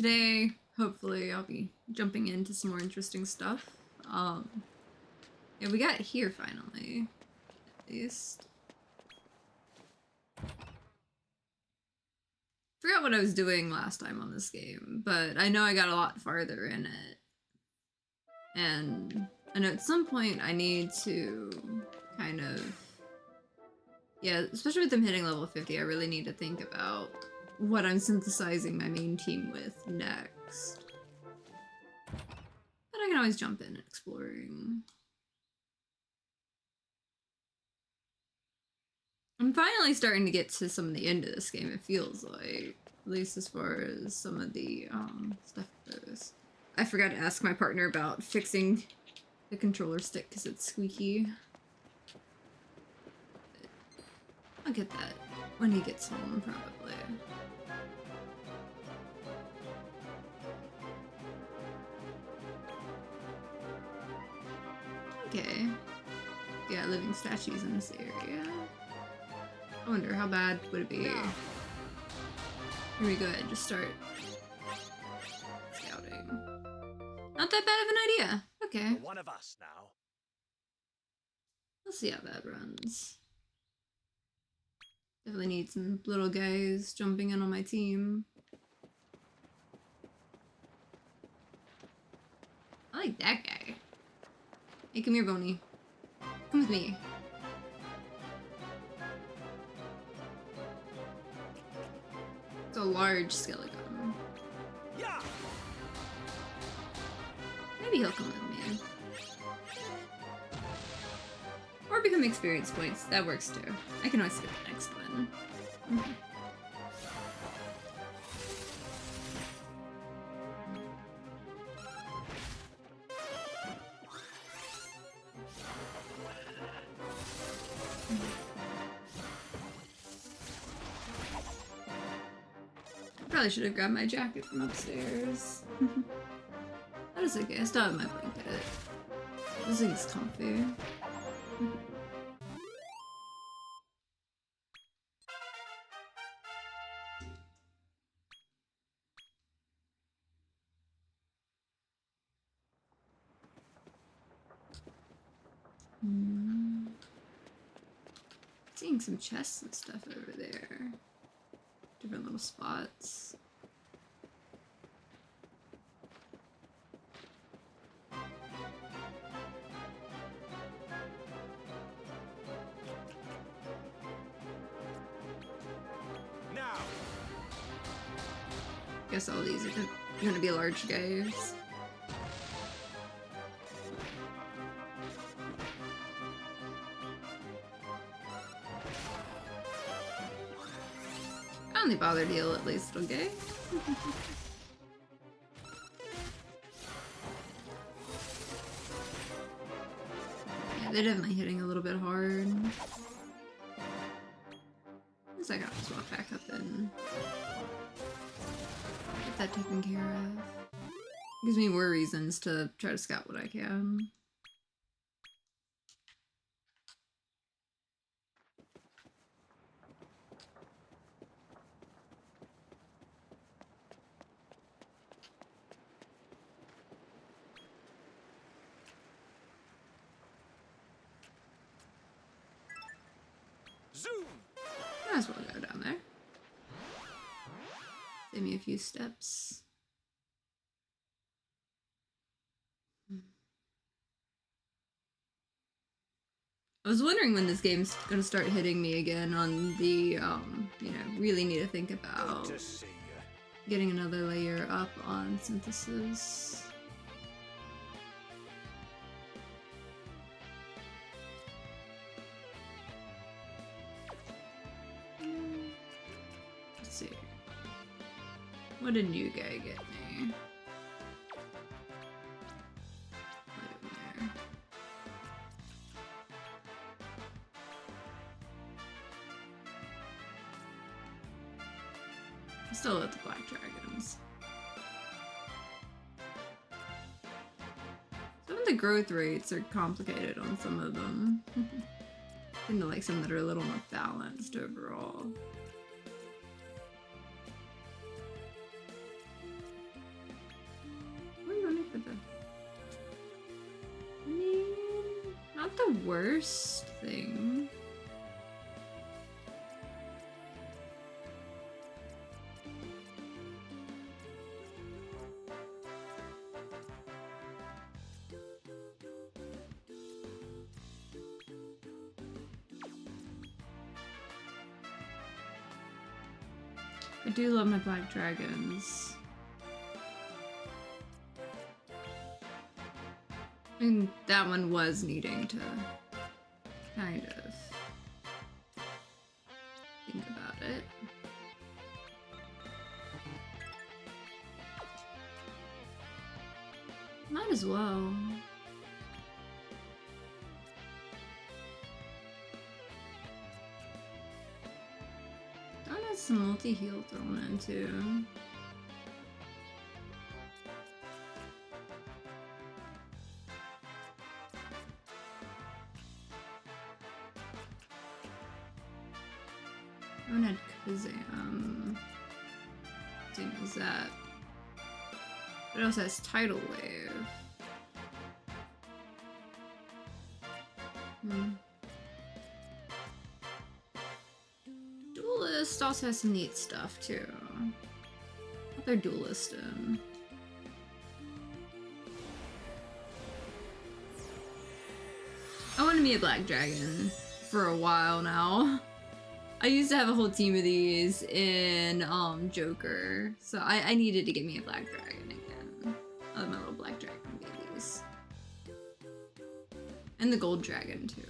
today, hopefully, I'll be jumping into some more interesting stuff. Yeah, we got here finally, at least. Forgot what I was doing last time on this game, but I know I got a lot farther in it. And I know at some point I need to kind of... Yeah, especially with them hitting level 50, I really need to think about what I'm synthesizing my main team with next. But I can always jump in exploring. I'm finally starting to get to some of the end of this game, it feels like. At least as far as some of the stuff goes. I forgot to ask my partner about fixing the controller stick because it's squeaky. But I'll get that when he gets home, probably. Okay. Yeah, living statues in this area. I wonder how bad would it be. Here we go ahead, just start scouting. Not that bad of an idea. Okay. One of us now. We'll see how that runs. Definitely need some little guys jumping in on my team. I like that guy. Hey, come here, Boney. Come with me. It's a large skeleton. Yeah. Maybe he'll come with me. Or become experience points. That works too. I can always skip the next one. Probably should have grabbed my jacket from upstairs. That is okay, I still have my blanket. This thing's comfy. Seeing some chests and stuff over there. Different little spots. Now. Guess all these are gonna be large guys. I only bothered to heal at least, okay? Yeah, they're definitely hitting a little bit hard. I guess I can just walk back up and get that taken care of. Gives me more reasons to try to scout what I can. Zoom. Might as well go down there. Save me a few steps. I was wondering when this game's gonna start hitting me again on the, you know, really need to think about Good to see you. getting another layer up on synthesis. Let's see. What did new guy get me? Put it in there. Still with the black dragons. Some of the growth rates are complicated on some of them. I think I like some that are a little more balanced overall. Not the worst thing. I do love my black dragons. And that one was needing to kind of think about it. Might as well. That has some multi-heal thrown in too. I had Kazam. Same as that. It also has Tidal Wave. Duelist also has some neat stuff too. What they're duelist in. I want to be a black dragon for a while now. I used to have a whole team of these in Joker, so I needed to get me a black dragon again. I love my little black dragon babies. And the gold dragon too.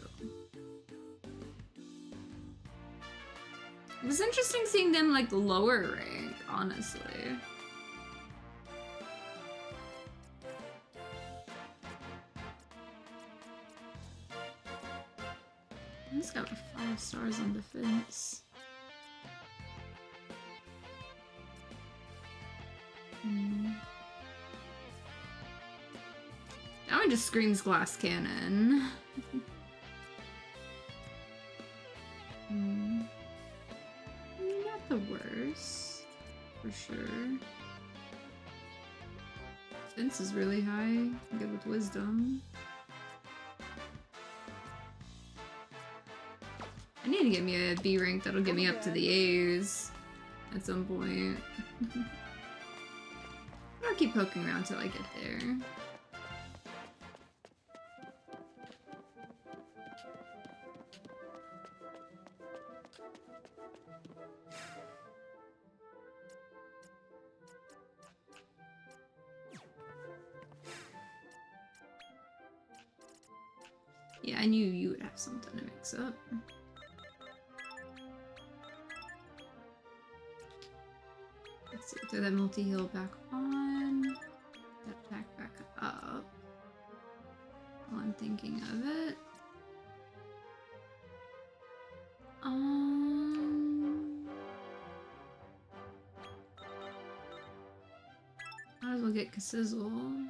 It was interesting seeing them like lower rank, honestly. I just got 5 stars on defense. That one just screams glass cannon. Not the worst, for sure. Defense is really high. Good with wisdom. I need to get me a B rank that'll get me up to the A's at some point. I'll keep poking around till I get there. Yeah, I knew you would have something to mix up. Let's see, throw that multi-heal back on. That attack back up. While I'm thinking of it. Might as well get Kassizzle,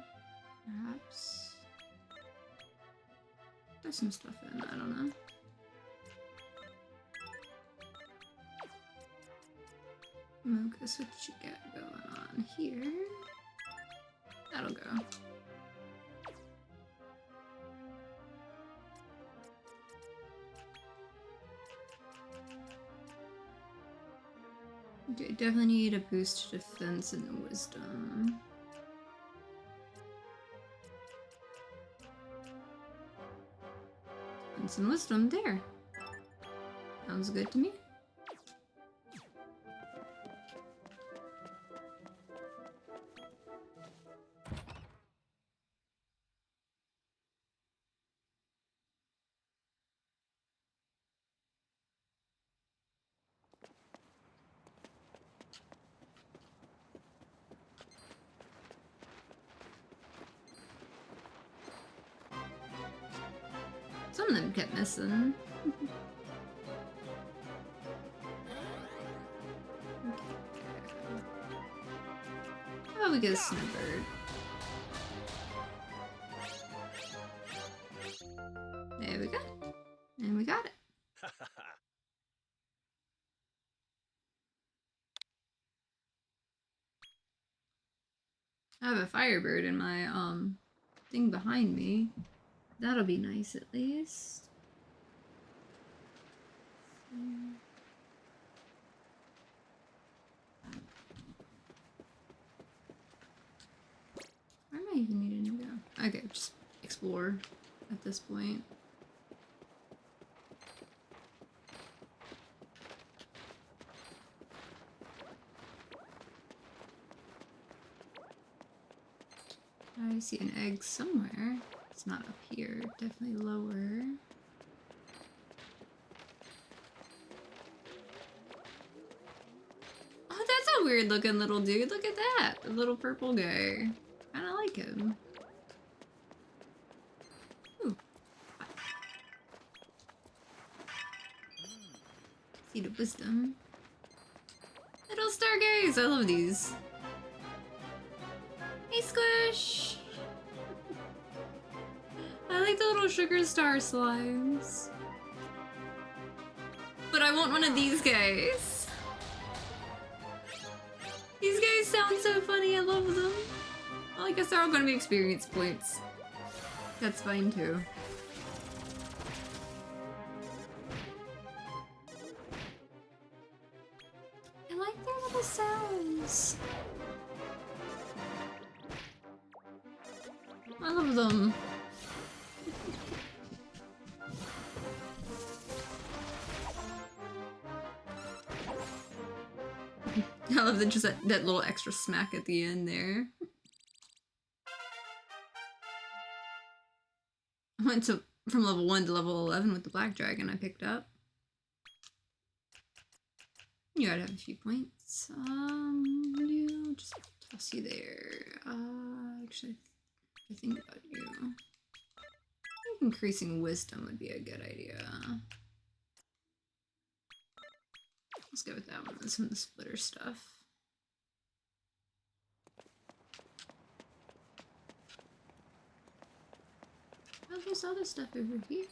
perhaps. There's some stuff in, I don't know. Mochus, what you got going on here? That'll go. Okay, definitely need a boost to defense and wisdom. And some wisdom there. Sounds good to me. Some of them kept missing. How about we get a snowbird? There we go. And we got it. I have a firebird in my thing behind me. That'll be nice at least. Where am I even needing to go? Okay, just explore at this point. I see an egg somewhere. It's not up here, definitely lower. Oh, that's a weird looking little dude. Look at that. The little purple guy. Kinda like him. Ooh. Seed of wisdom. Little stargaze! I love these. Hey, Squish! I like the little sugar star slimes. But I want one of these guys. These guys sound so funny, I love them. Well, I guess they're all gonna be experience points. That's fine too. I like their little sounds. I love them. I love that little extra smack at the end there. I went from level 1 to level 11 with the black dragon I picked up. You gotta have a few points. You just toss you there. Actually, I think about you. I think increasing wisdom would be a good idea. Let's go with that one and some of the splitter stuff. Oh, there's other stuff over here.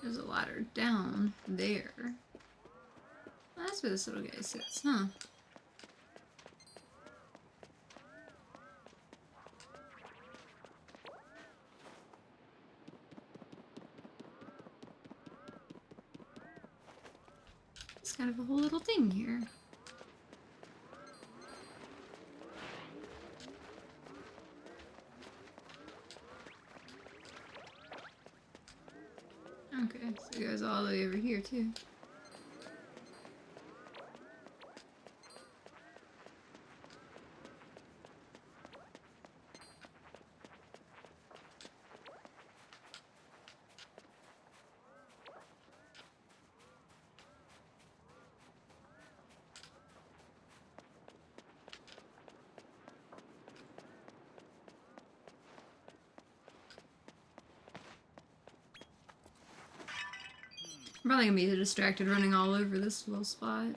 There's a ladder down there. Oh, that's where this little guy sits, huh? It's kind of a whole little thing here. Okay, so it goes all the way over here too. I'm probably gonna be distracted running all over this little spot.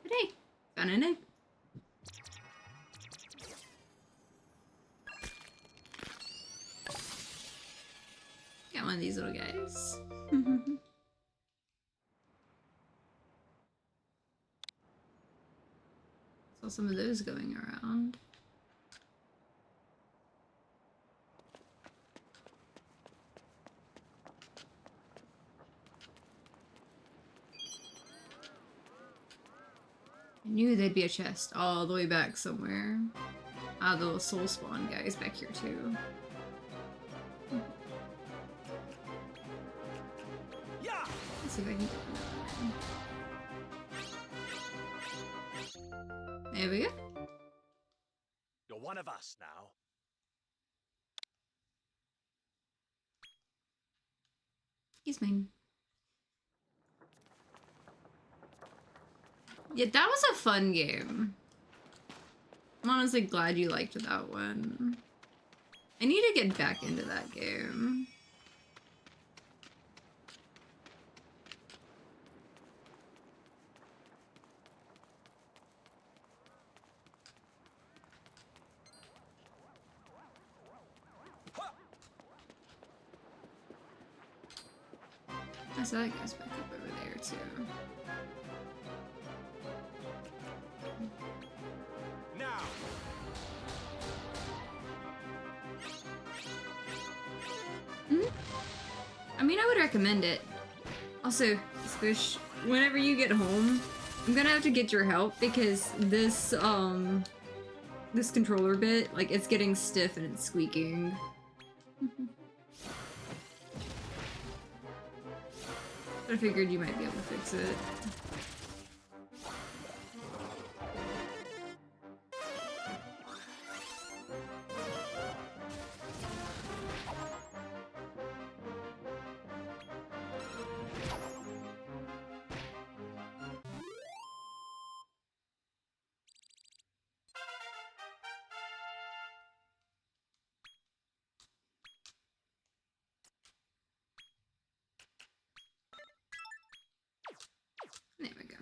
But hey, found an egg. Got one of these little guys. Saw some of those going around. I knew there'd be a chest all the way back somewhere. Ah, the little soul spawn guy's back here too. Yeah. Let's see if I can get another one. There we go. You're one of us now. He's mine. Yeah, that was a fun game. I'm honestly glad you liked that one. I need to get back into that game. So that goes back up over there too. mean, I would recommend it. Also, Squish, whenever you get home, I'm gonna have to get your help because this controller bit, like, it's getting stiff and it's squeaking. But I figured you might be able to fix it. There we go.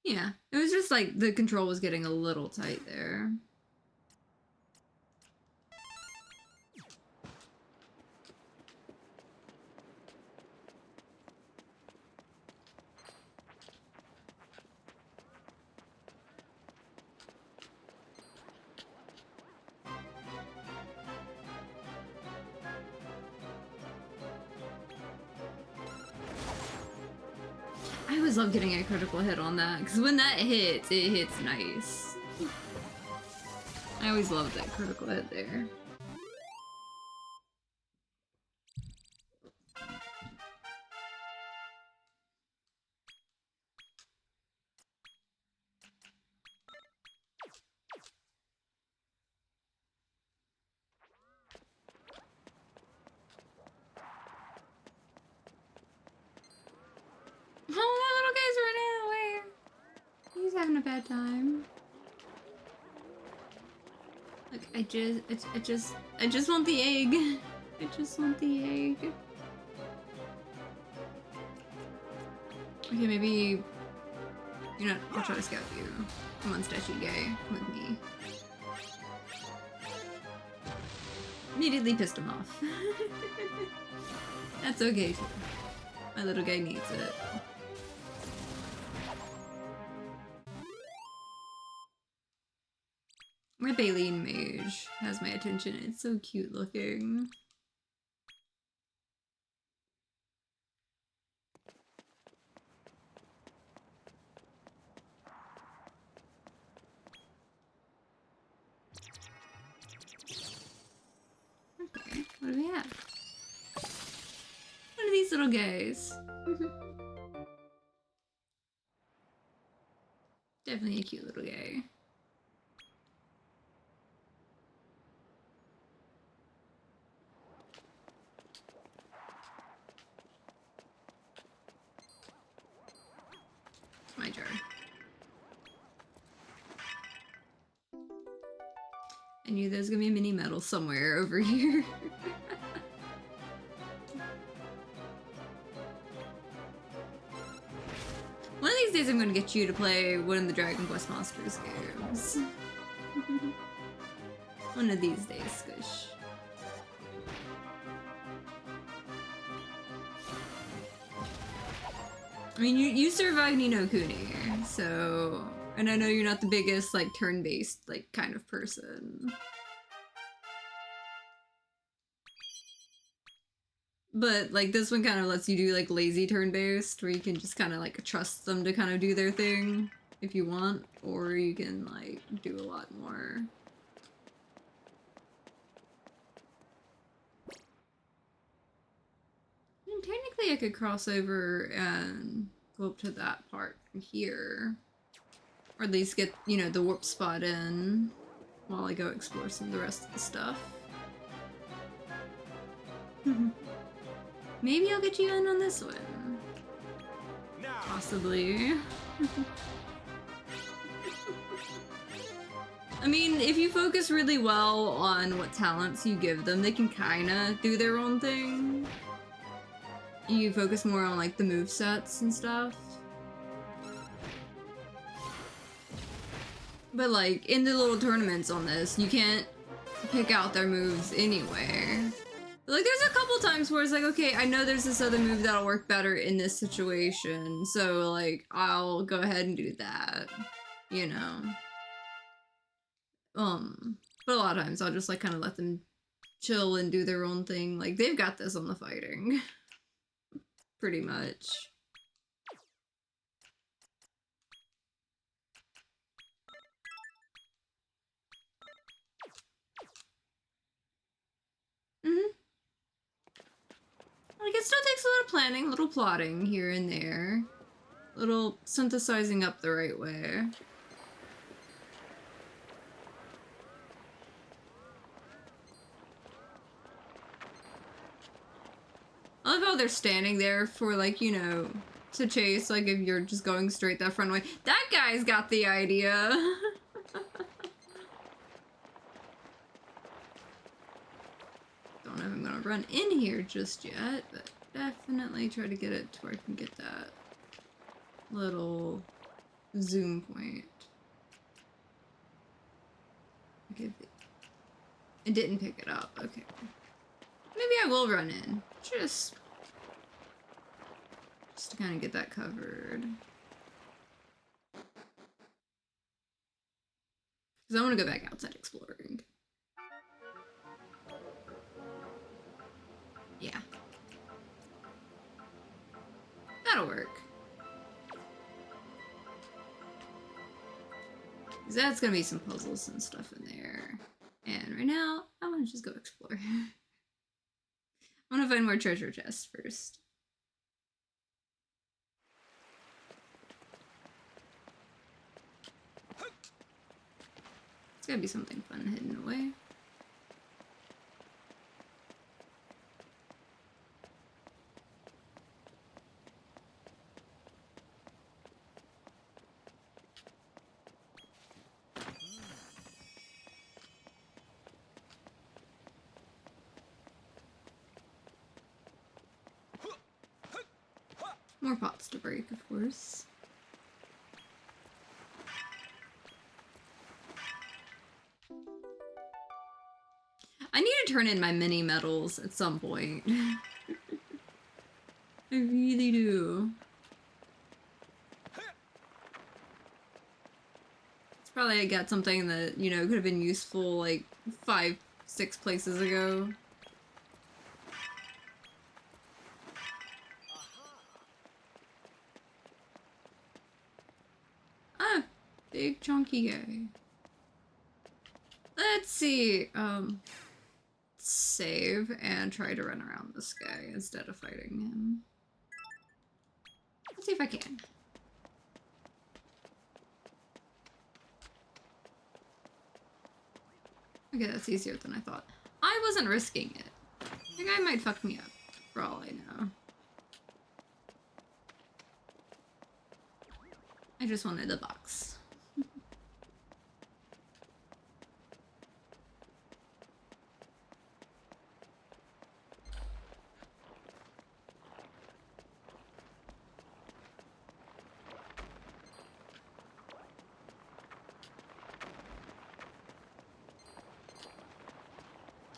Yeah, it was just like the control was getting a little tight there. I always love getting a critical hit on that, because when that hits, it hits nice. I always love that critical hit there. Oh, that little guy's running away. He's having a bad time. Look, I just want the egg. I just want the egg. Okay, maybe you're not. I'll try to scout you. Come on, statue guy, with me. Immediately pissed him off. That's okay too. My little guy needs it. My Baleen mage has my attention. It's so cute looking. Okay, what do we have? What are these little guys? Definitely a cute little guy. My jar. I knew there was gonna be a mini medal somewhere over here. One of these days I'm gonna get you to play one of the Dragon Quest Monsters games. One of these days, Squish. I mean, you survived Ni no Kuni, so... And I know you're not the biggest, like, turn-based, like, kind of person. But, like, this one kind of lets you do, like, lazy turn-based, where you can just kind of, like, trust them to kind of do their thing, if you want. Or you can, like, do a lot more. And technically I could cross over and go up to that part from here. Or at least get, you know, the warp spot in while I go explore some of the rest of the stuff. Maybe I'll get you in on this one. Possibly. I mean, if you focus really well on what talents you give them, they can kinda do their own thing. You focus more on, like, the movesets and stuff. But, like, in the little tournaments on this, you can't pick out their moves anyway. But, like, there's a couple times where it's like, okay, I know there's this other move that'll work better in this situation, so, like, I'll go ahead and do that, you know? But a lot of times I'll just, like, kind of let them chill and do their own thing. Like, they've got this on the fighting. Pretty much. Like, it still takes a little planning, a little plotting here and there. A little synthesizing up the right way. I love how they're standing there for, like, you know, to chase, like, if you're just going straight that front way. That guy's got the idea! Don't know if I'm gonna run in here just yet, but definitely try to get it to where I can get that little zoom point. Okay, it didn't pick it up. Okay. Maybe I will run in. Just to kind of get that covered. Because I want to go back outside exploring. Yeah. That'll work. Because that's going to be some puzzles and stuff in there. And right now, I want to just go explore. I want to find more treasure chests first. It's gotta be something fun hidden away. More pots to break, of course. I need to turn in my mini medals at some point. I really do. It's probably I got something that, you know, could have been useful like 5, 6 places ago. Ah, big chunky guy. Let's see, save and try to run around this guy instead of fighting him. Let's see if I can. Okay, that's easier than I thought. I wasn't risking it. The guy might fuck me up, for all I know. I just wanted the box.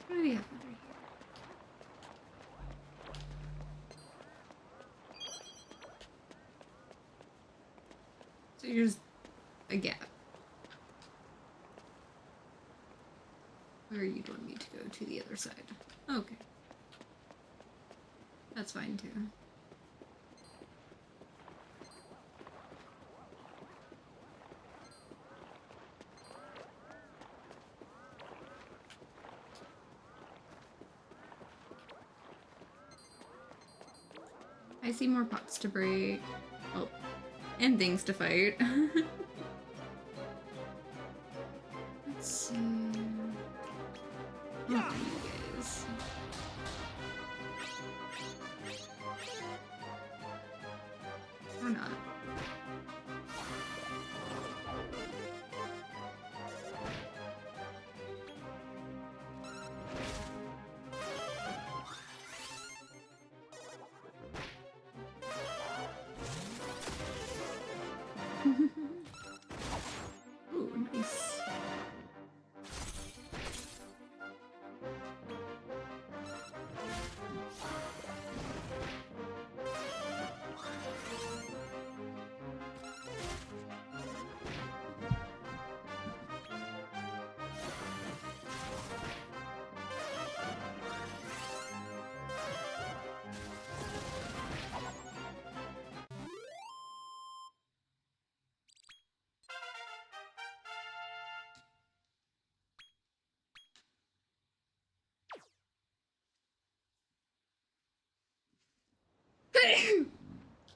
What do we have over here? So here's a gap. Where are you going me to go to the other side? Okay. That's fine too. I see more pots to break. Oh, and things to fight. Let's see. Oh, you guys. Or not.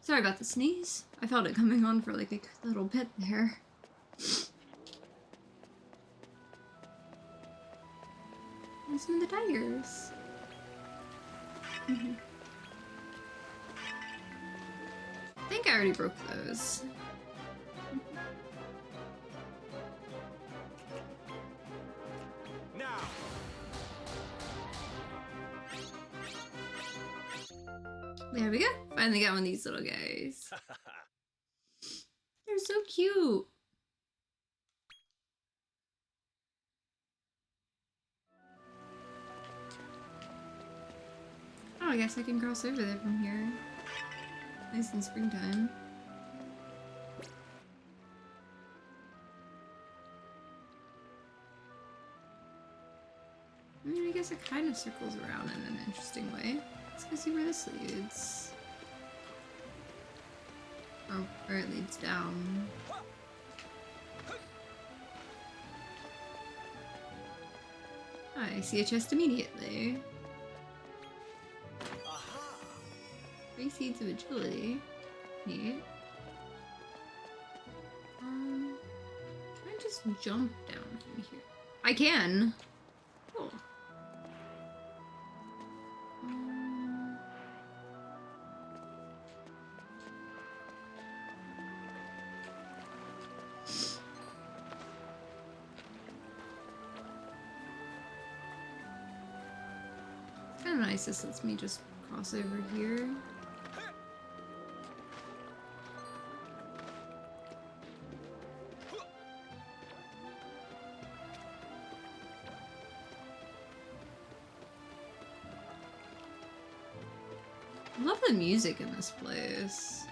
Sorry about the sneeze. I felt it coming on for like a little bit there. And some of the tires. I think I already broke those. Now. There we go. Finally got one of these little guys. They're so cute. Oh, I guess I can cross over there from here. Nice in springtime. I mean, I guess it kind of circles around in an interesting way. Let's go see where this leads. Oh, or it leads down. I see a chest immediately. 3 seeds of agility. Neat. Can I just jump down from here? I can! Cool. It's kind of nice this lets me just cross over here. I love the music in this place.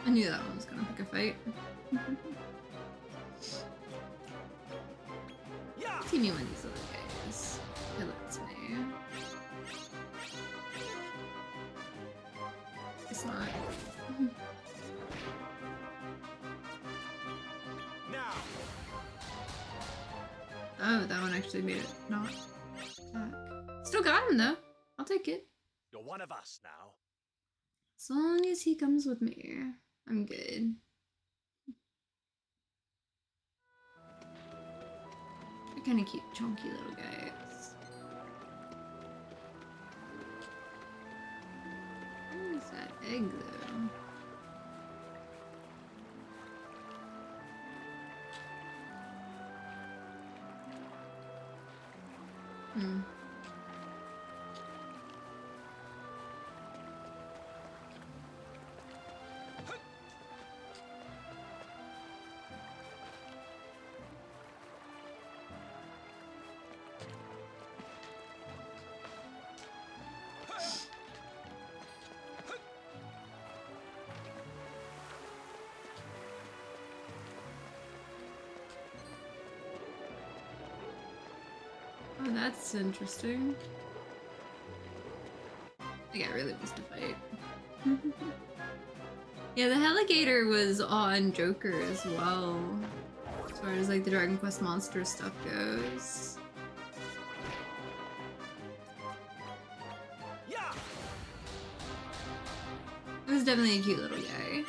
I knew that one was gonna pick a fight. Give me one of these little guys. It lets me. It's not. Now. Oh, that one actually made it not attack. Still got him though. I'll take it. You're one of us now. As long as he comes with me, I'm good. They're kind of cute, chunky little guys. Where is that egg though? Oh, that's interesting. The guy really wants to fight. Yeah, the Heligator was on Joker as well, as far as like the Dragon Quest monster stuff goes. Yeah. It was definitely a cute little guy.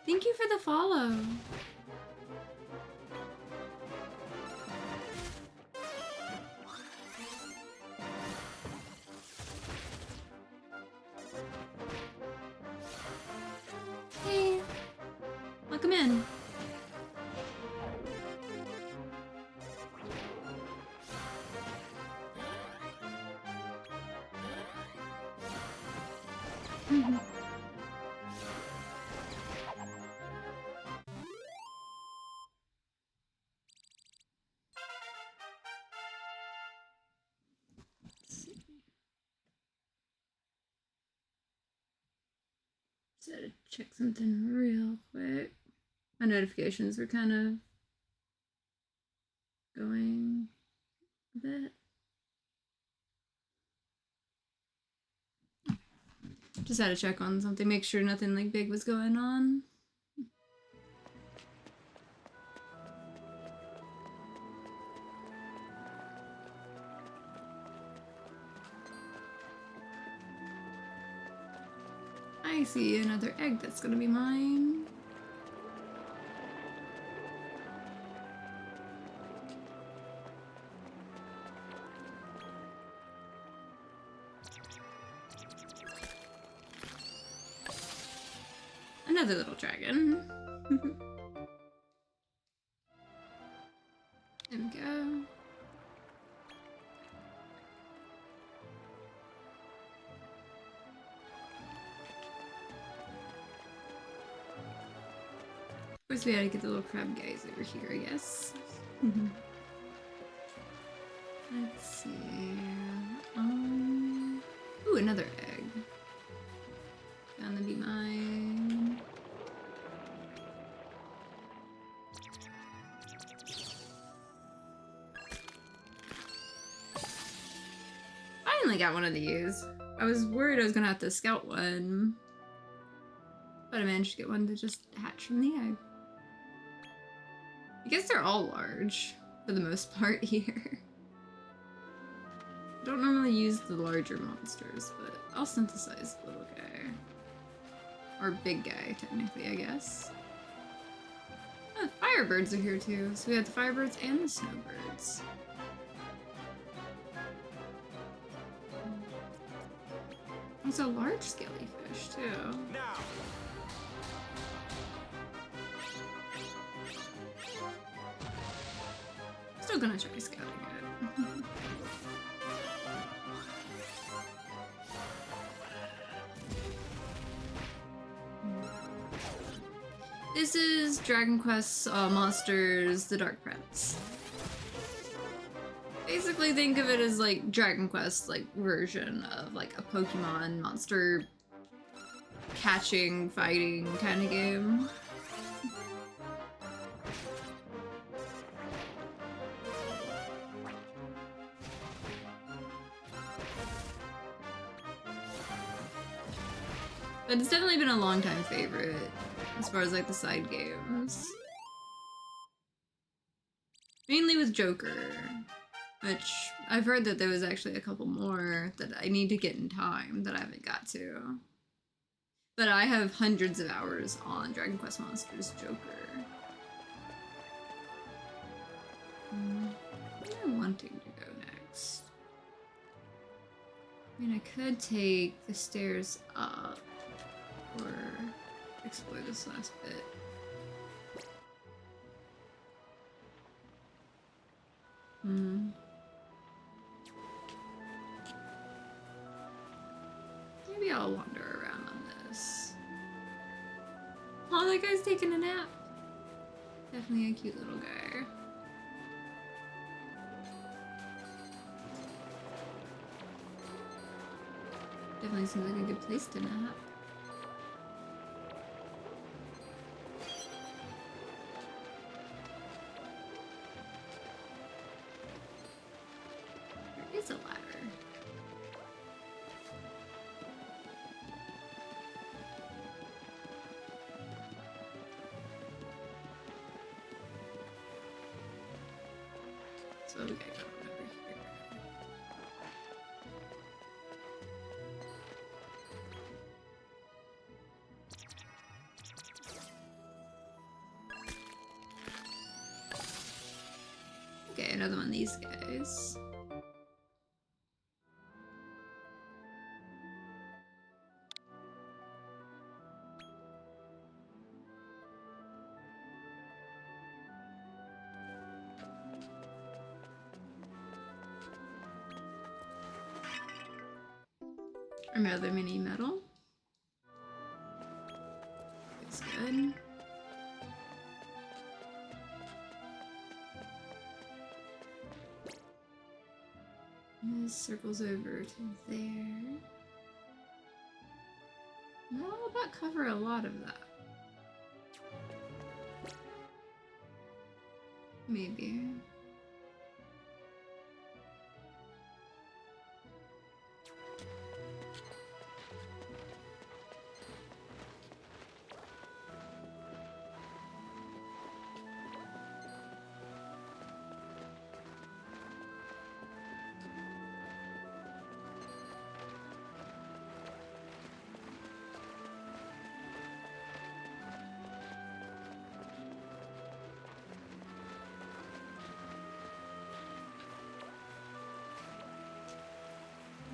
Thank you for the follow. Hey, welcome in. Just gotta check something real quick. My notifications were kind of going a bit. Just had to check on something, make sure nothing like big was going on. I see another egg that's gonna be mine. Another little dragon. There we go. Of course, we gotta get the little crab guys over here, I guess. Let's see. Ooh, another egg. Gonna be mine. Finally got one of these. I was worried I was gonna have to scout one, but I managed to get one to just hatch from the egg. I guess they're all large for the most part here. I don't normally use the larger monsters, but I'll synthesize the little guy. Or big guy, technically, I guess. Oh, the firebirds are here too. So we have the firebirds and the snowbirds. It's a large scaly fish too. Now. Still gonna try scouting it. This is Dragon Quest Monsters: The Dark Prince. Basically, think of it as like Dragon Quest like version of like a Pokemon monster catching, fighting kind of game. But it's definitely been a long time favorite as far as like the side games. Mainly with Joker, which I've heard that there was actually a couple more that I need to get in time that I haven't got to. But I have hundreds of hours on Dragon Quest Monsters Joker. Where am I wanting to go next? I mean, I could take the stairs up or explore this last bit. Maybe I'll wander around on this. Oh, that guy's taking a nap. Definitely a cute little guy. Definitely seems like a good place to nap. There is a ladder. So we gotta go over here. Okay, another one of these guys. Another mini medal. Looks good. And this circles over to there. That'll about cover a lot of that. Maybe.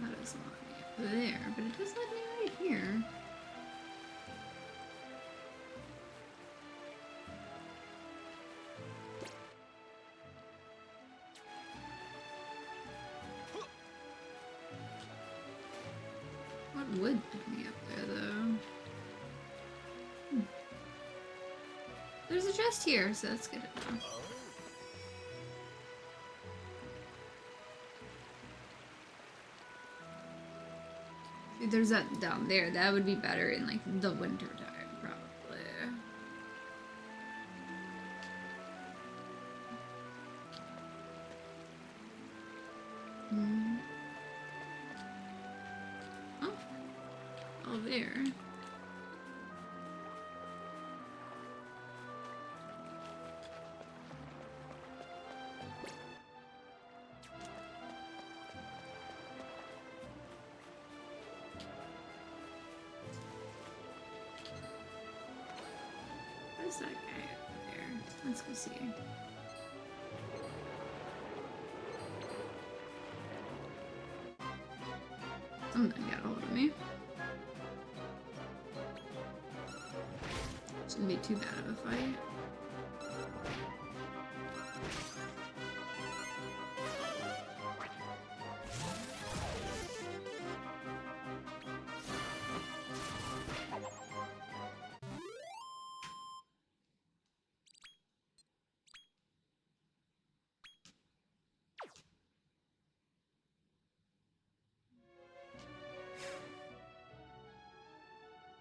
That doesn't let me there, but it does let me right here. What would put me up there, though? There's a chest here, so that's good enough. Oh. If there's that down there, that would be better in like the winter time, probably. Oh, oh, there. Where's that guy up there? Let's go see. Something got a hold of me. Shouldn't be too bad of a fight.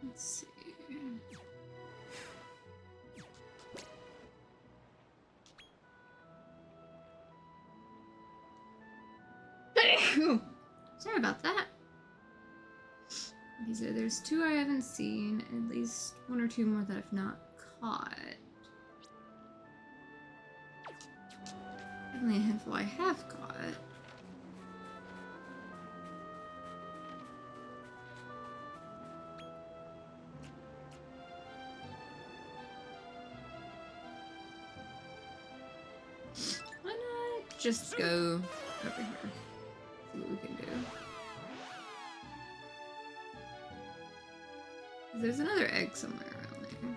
Let's see. Sorry about that. Okay, so there's 2 I haven't seen, at least 1 or 2 more that I've not caught. Definitely a handful I have caught. Why not just go over here? See what we can do. There's another egg somewhere around there.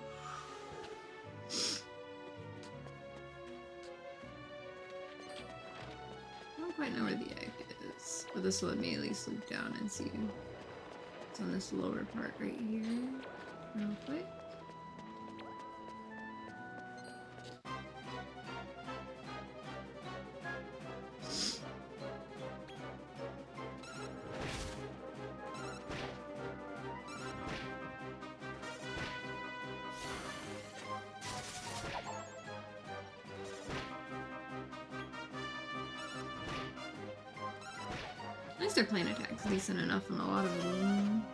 I don't quite know where the egg is, but this will let me at least look down and see what's on this lower part right here, real quick. At least their plane attack's decent enough on a lot of them.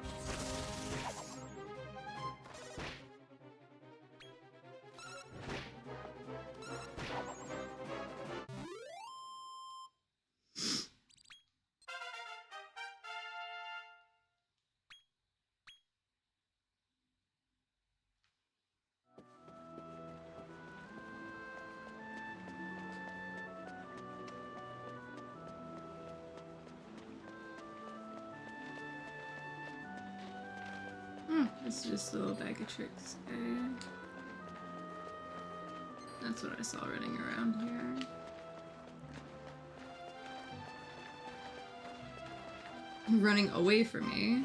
It's just a little bag of tricks. Okay. That's what I saw running around here. Running away from me.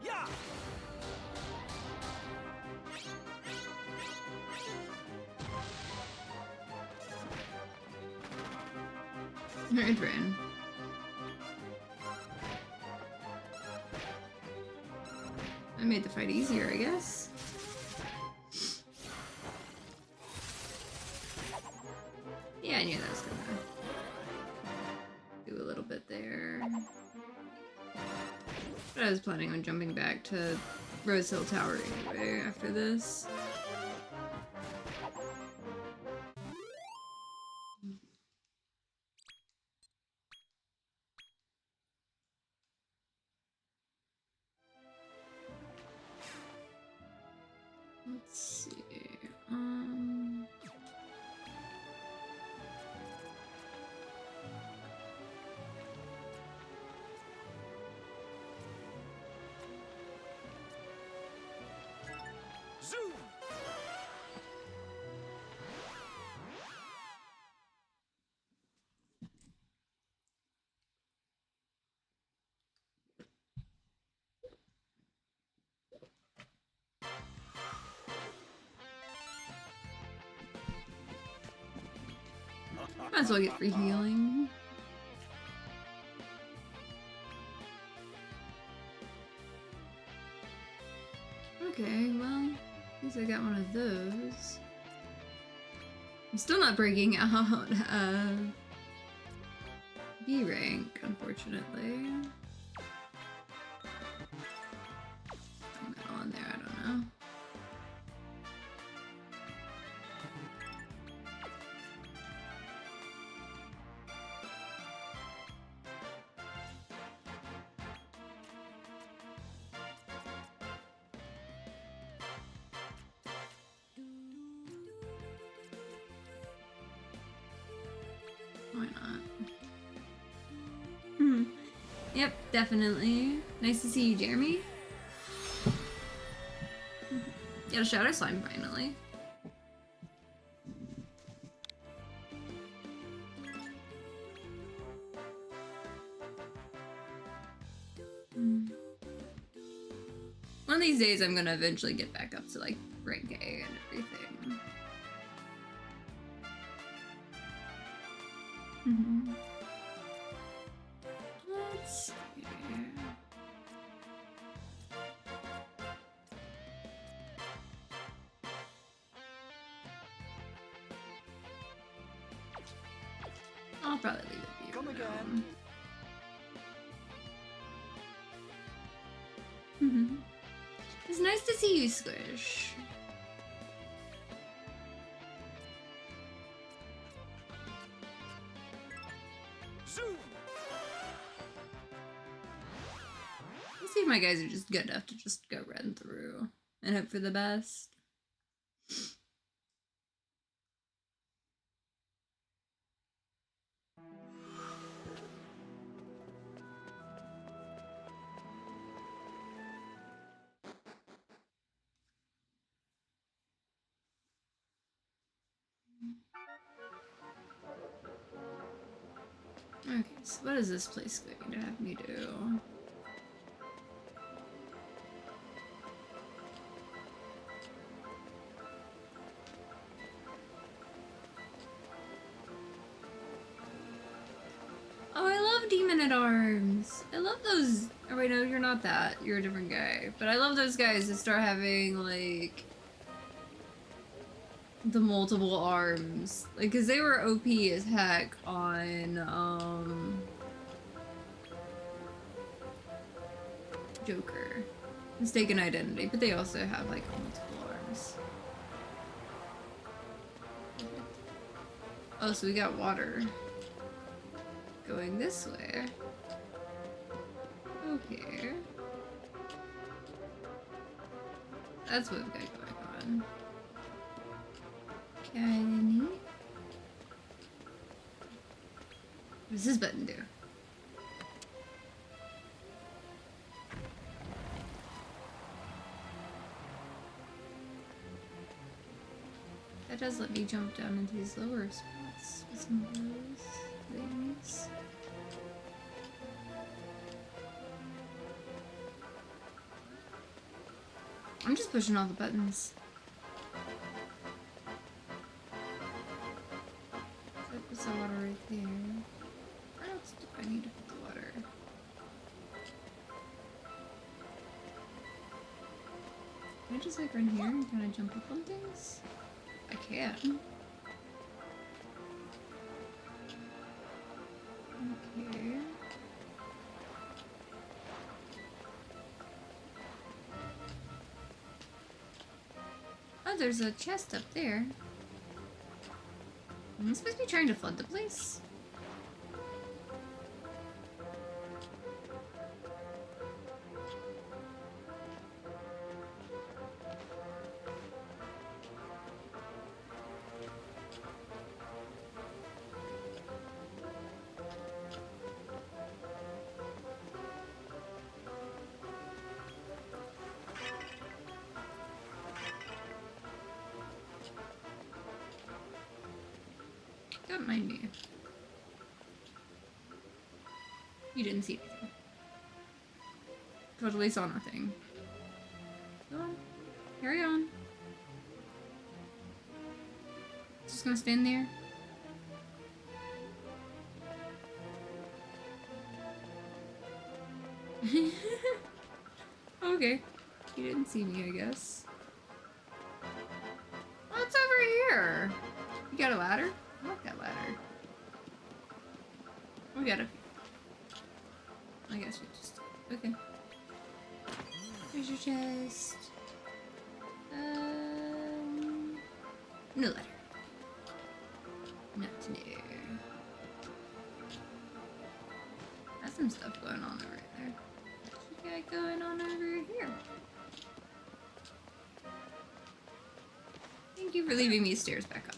Yeah. It ran. That made the fight easier, I guess. Yeah, I knew that was gonna do a little bit there. But I was planning on jumping back to Rose Hill Tower anyway after this. Let's see. Zoom! Might as well get free healing. Okay, well, at least I got one of those. I'm still not breaking out of B rank, unfortunately. Putting that on there, I don't know. Why not? Yep, definitely. Nice to see you, Jeremy. Got a Shadow Slime finally. One of these days I'm gonna eventually get back up to like rank A and everything. Let's see. I'll probably leave it be. Come for now. again. It's nice to see you, Squish. Zoom! Let's see if my guys are just good enough to just go run through and hope for the best. Okay, so what is this place going to have me do? Oh, I love Demon at Arms. I love those. Oh wait, no, you're not that. You're a different guy. But I love those guys that start having like the multiple arms, like, cause they were OP as heck on Joker, Mistaken Identity, but they also have like multiple arms. Oh, so we got water going this way. Okay, that's what we've got going on. Kinda neat. What does this button do? That does let me jump down into these lower spots with some of those things. I'm just pushing all the buttons. That puts the water right there. Where else do I need to put the water? I just like run here and kind of jump up on things? I can. Okay. Oh, there's a chest up there. Am I supposed to be trying to flood the place? Don't mind me. You didn't see anything. Totally saw nothing. Go on. Carry on. Just gonna stand there. Okay. You didn't see me, I guess. What's over here? You got a ladder? I like that ladder. We got a... I guess we just... Okay. Here's your chest. No letter. Not to know. That's some stuff going on over there. What you got going on over here? Thank you for leaving me stairs back up.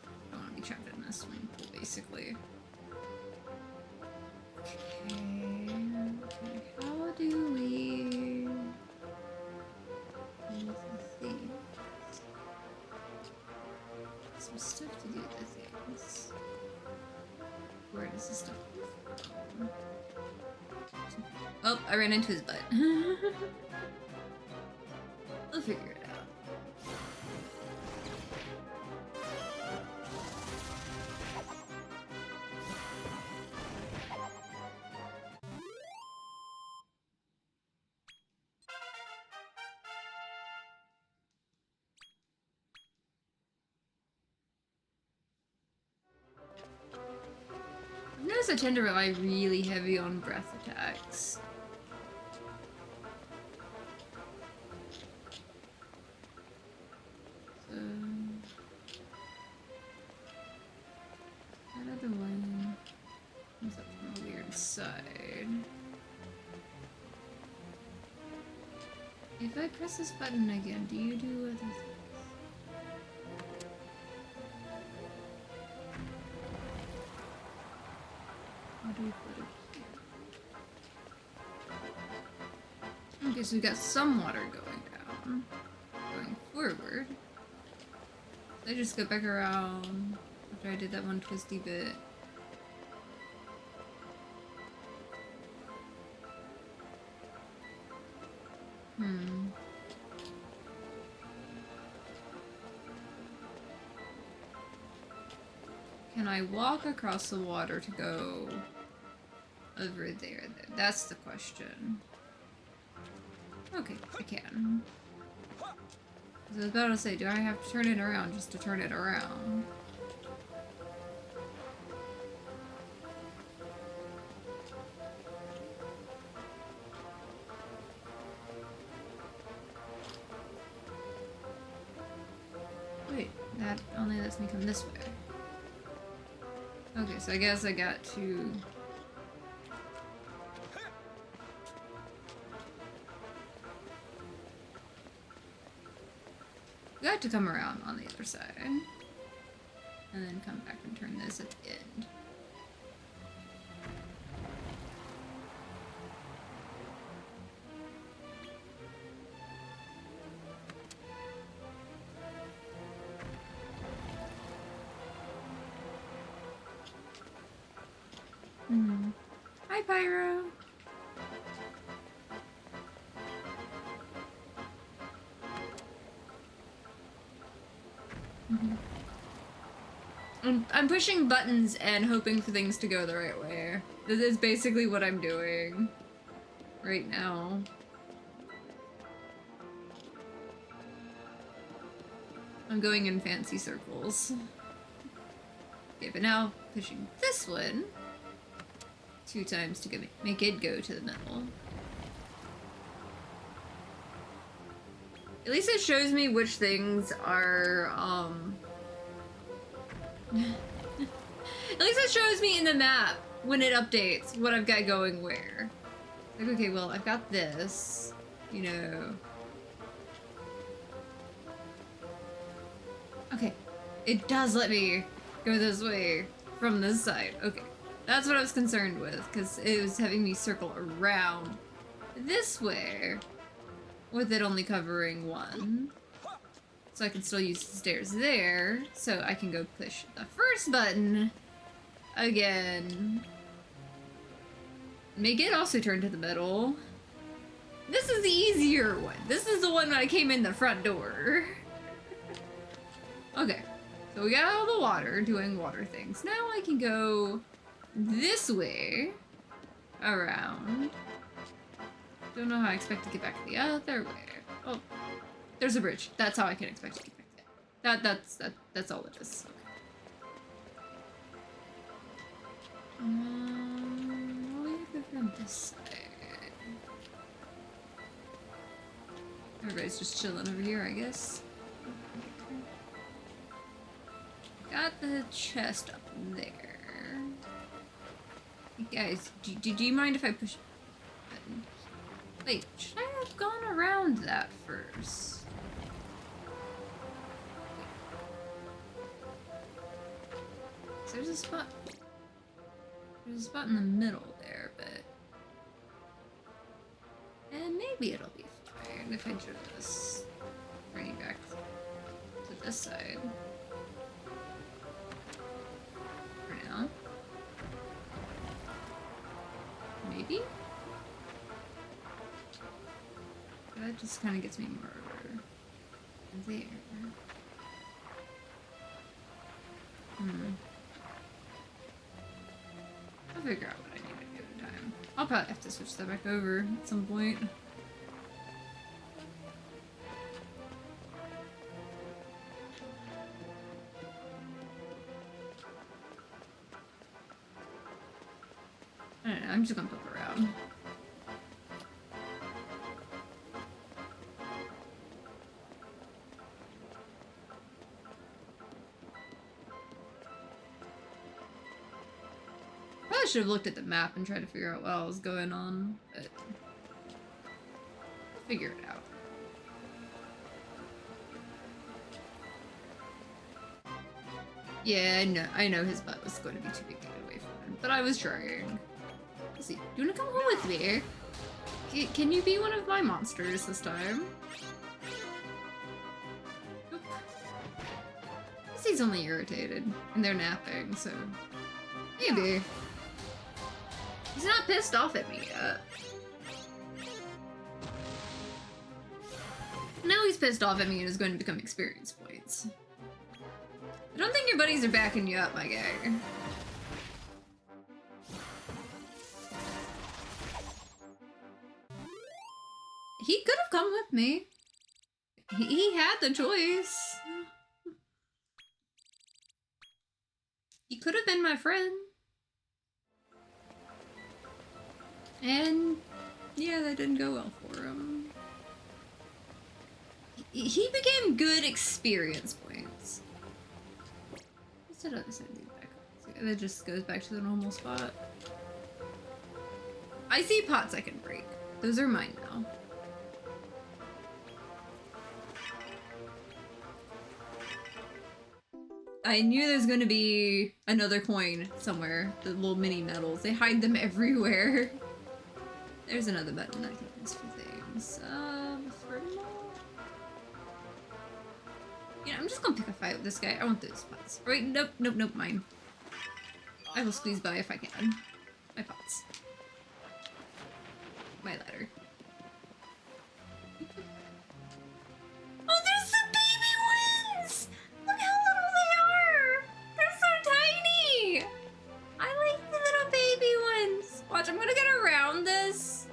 I don't want to be trapped in a swimming pool, basically. Okay, how do we... Some stuff to do the things. Where does this stuff come from? Oh, I ran into his butt. We'll figure it out. I've noticed I tend to rely really heavy on breath attacks. So... that other one comes up from a weird side. If I press this button again, do you do other things? How do we put it here? Okay, so we got some water going down. Going forward. I just go back around after I did that one twisty bit. Can I walk across the water to go over there? That's the question. Okay, I can. I was about to say, do I have to turn it around just to turn it around? Wait, that only lets me come this way. Okay, so I guess I got to... got to come around on the other side. And then come back and turn this at the end. Hi, Pyro! I'm pushing buttons and hoping for things to go the right way. This is basically what I'm doing right now. I'm going in fancy circles. Okay, but now pushing this one 2 times to make it go to the middle. At least it shows me which things are, At least it shows me in the map when it updates what I've got going where. Like, okay, well, I've got this, you know. Okay, it does let me go this way from this side. Okay, that's what I was concerned with, because it was having me circle around this way with it only covering 1. So I can still use the stairs there, so I can go push the first button again. Make it also turn to the middle. This is the easier one. This is the one when I came in the front door. Okay, so we got all the water doing water things. Now I can go this way around. Don't know how I expect to get back the other way. Oh, there's a bridge. That's how I can expect to get back there. That's all it is. Okay. We have to go from this side. Everybody's just chilling over here, I guess. Got the chest up there. Hey guys, do you mind if I push? Wait, should I have gone around that first? There's a spot. There's a spot in the middle there, but... And maybe it'll be fine if I just bring it back to this side. For now. Maybe? That just kind of gets me more there. I'll figure out what I need to do in time. I'll probably have to switch that back over at some point. I don't know, I'm just gonna poke around. I should have looked at the map and tried to figure out what was going on, but I'll figure it out. Yeah, I know his butt was going to be too big to get away from him, but I was trying. Let's see, do you want to come home with me? Can you be one of my monsters this time? Nope. I guess he's only irritated, and they're napping, so maybe. He's not pissed off at me yet. Now he's pissed off at me and is going to become experience points. I don't think your buddies are backing you up, my guy. He could have come with me. He had the choice. He could have been my friend. And yeah, that didn't go well for him. He became good experience points. Instead of this, that just goes back to the normal spot. I see pots I can break. Those are mine now. I knew there's gonna be another coin somewhere. The little mini medals. They hide them everywhere. There's another button I can use for things. For now... Yeah, I'm just gonna pick a fight with this guy. I want those pots. Right, nope, mine. I will squeeze by if I can. My pots. My ladder. Oh, there's the baby ones! Look how little they are! They're so tiny! I like the little baby ones! Watch, I'm gonna get around this.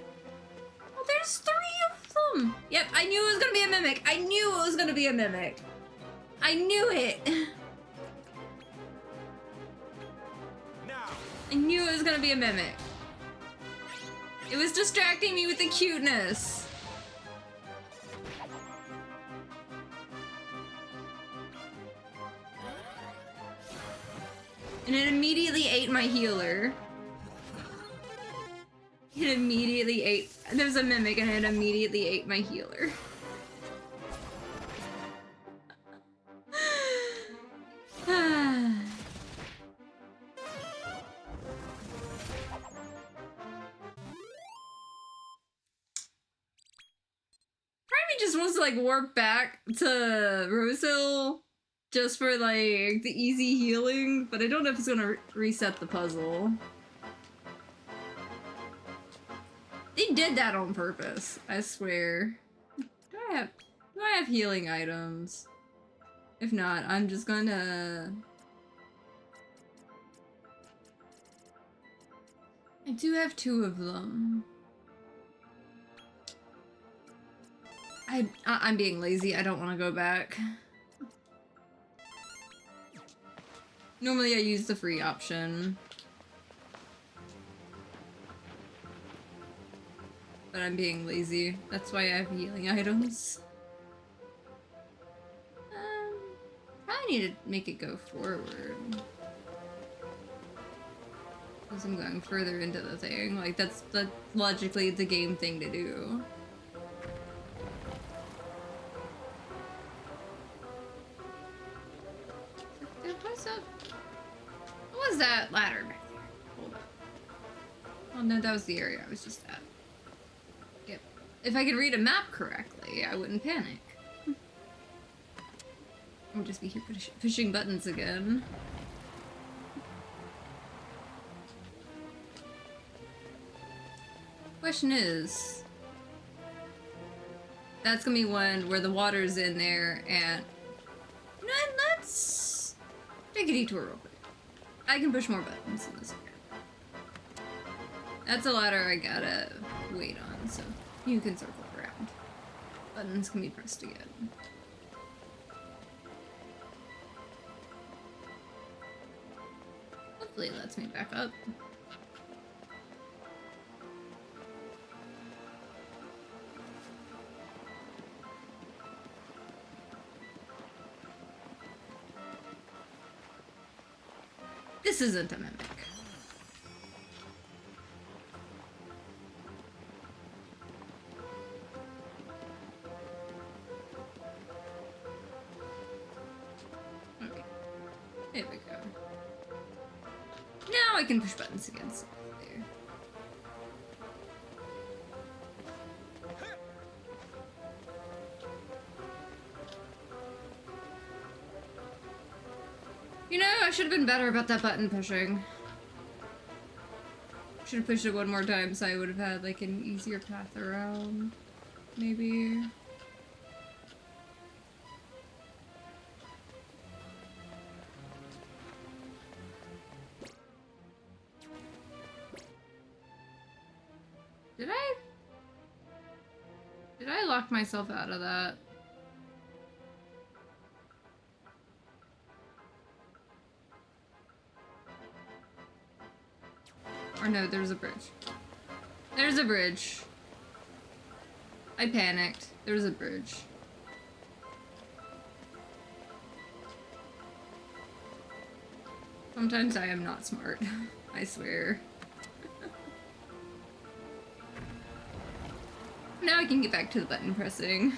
Oh, there's 3 of them! Yep, I knew it was gonna be a mimic. I knew it was gonna be a mimic. I I knew it! Now. I knew it was gonna be a mimic. It was distracting me with the cuteness. And it immediately ate my healer. It immediately ate. There's a mimic and it immediately ate my healer. Just wants to like warp back to Rosehill just for like the easy healing, but I don't know if it's gonna reset the puzzle. They did that on purpose, I swear. Do I have healing items? If not, I'm just gonna... I do have 2 of them. I'm being lazy. I don't want to go back. Normally I use the free option. But I'm being lazy. That's why I have healing items. Probably need to make it go forward. Because I'm going further into the thing. Like, that's logically the game thing to do. What was that ladder back there? Hold up. Oh no, that was the area I was just at. Yep. If I could read a map correctly, I wouldn't panic. I would just be here pushing buttons again. Question is... That's gonna be one where the water's in there and... You know, let's take a detour real quick. I can push more buttons in this area. That's a ladder I gotta wait on, so you can circle around. Buttons can be pressed again. Hopefully it lets me back up. This isn't a mimic. Okay. There we go. Now I can push buttons again. So there. You know, I should have been better about that button pushing. Should have pushed it one more time so I would have had like an easier path around. Maybe. Did I lock myself out of that? Or no, there's a bridge. There's a bridge. I panicked. There's a bridge. Sometimes I am not smart. I swear. Now I can get back to the button pressing.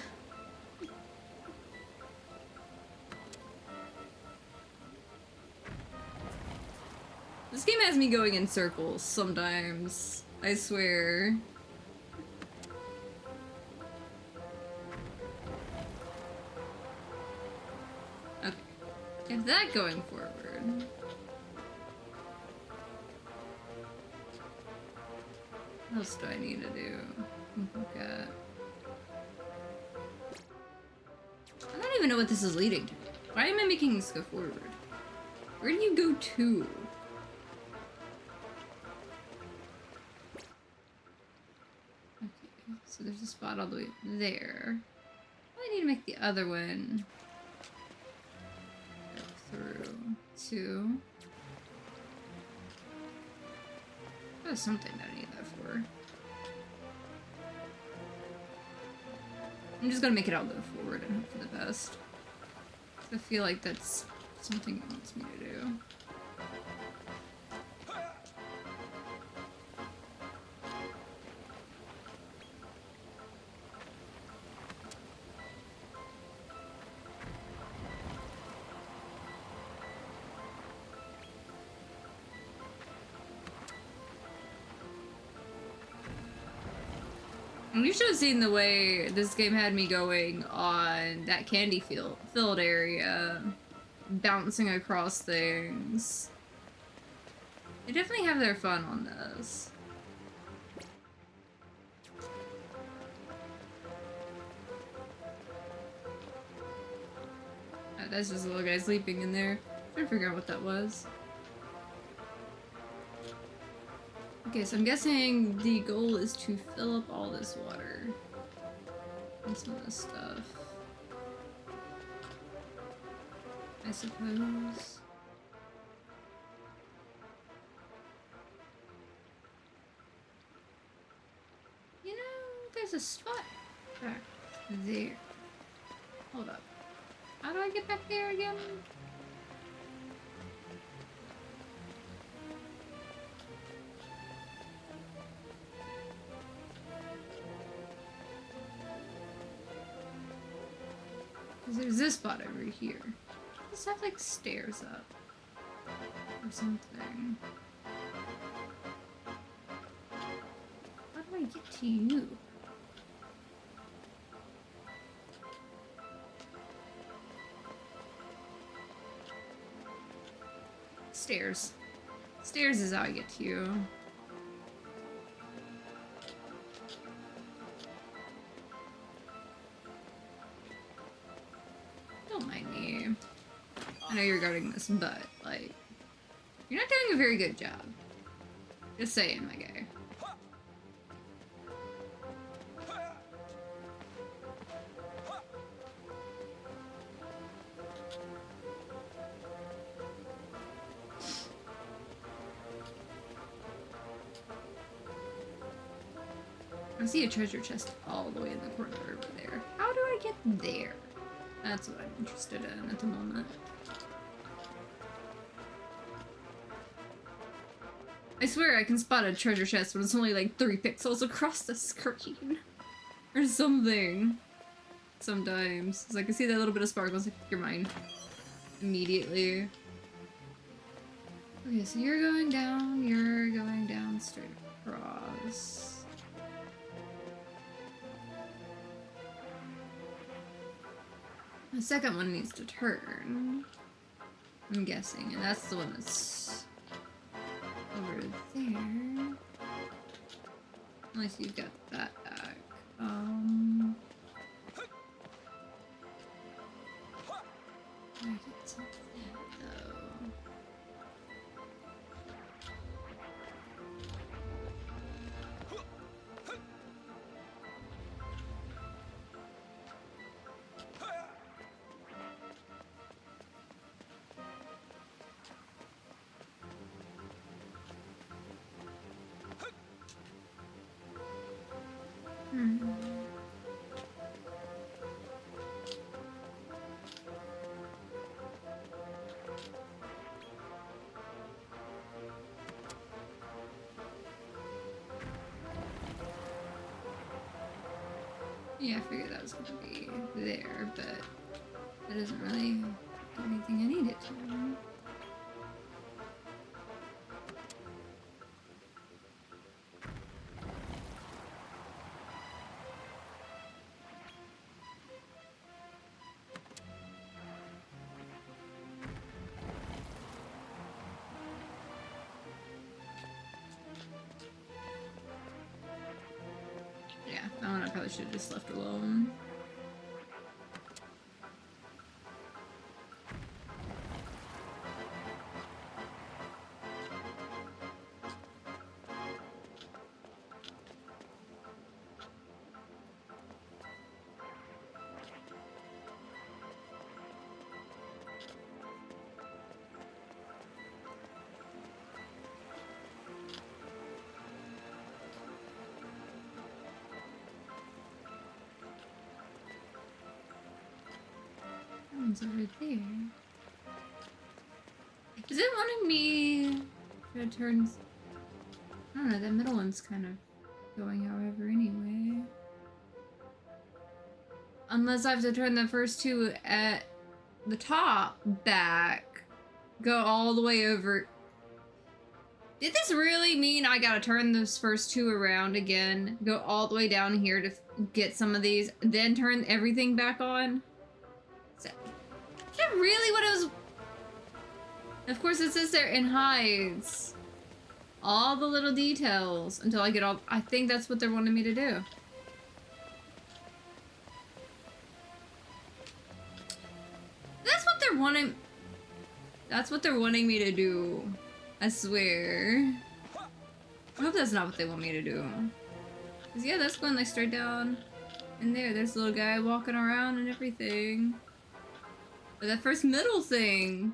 This game has me going in circles sometimes. I swear. Okay. Get that going forward. What else do I need to do? Look at... I don't even know what this is leading to. Why am I making this go forward? Where do you go to? Okay, so there's a spot all the way there. I need to make the other one 2. There's something that I need that for. I'm just gonna make it all go forward and hope for the best. I feel like that's something it wants me to do. You should have seen the way this game had me going on that candy filled area, bouncing across things. They definitely have their fun on this. Oh, that's just a little guy sleeping in there. Trying to figure out what that was. Okay, so I'm guessing the goal is to fill up all this water and some of this stuff. I suppose. You know, there's a spot back there. Hold up. How do I get back there again? There's this spot over here. Does have like stairs up or something? How do I get to you? Stairs. Stairs is how I get to you. Don't mind me. I know you're guarding this, but, like, you're not doing a very good job. Just saying, my guy. I see a treasure chest all the way in the corner over there. How do I get there? That's what I'm interested in at the moment. I swear I can spot a treasure chest when it's only like 3 pixels across the screen. Or something. Sometimes. It's like I see that little bit of sparkle, it's like, you're mine. Immediately. Okay, so you're going down straight across. The second one needs to turn, I'm guessing, and that's the one that's over there. Unless you've got that back. I get to that though. Yeah, I figured that was gonna be there, but that doesn't really do anything I need it to. Yeah, that one I probably should have just left alone. one's over there. Is it wanting me to turn... I don't know, that middle one's kind of going however anyway. Unless I have to turn the first two at the top back. Go all the way over. Did this really mean I gotta turn those first two around again? Go all the way down here to get some of these, then turn everything back on? Is that really what it was? Of course it says there and hides all the little details until I get all... I think that's what they're wanting me to do. That's what they're wanting... That's what they're wanting me to do. I swear. I hope that's not what they want me to do. Cause yeah, that's going like straight down in there. There's a little guy walking around and everything. But that first middle thing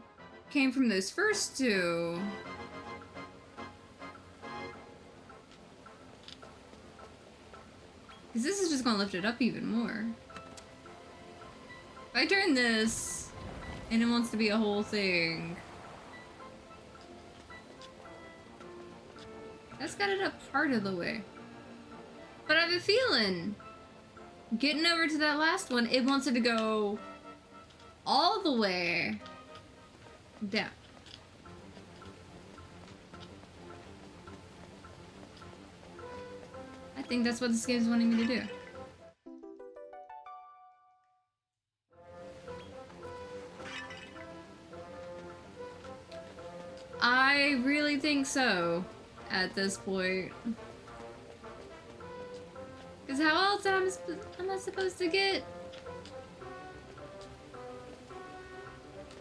came from those first two. Cause this is just gonna lift it up even more. If I turn this and it wants to be a whole thing, that's got it up part of the way. But I have a feeling getting over to that last one, it wants it to go all the way down. I think that's what this game is wanting me to do. I really think so at this point. Because how else am I supposed to get?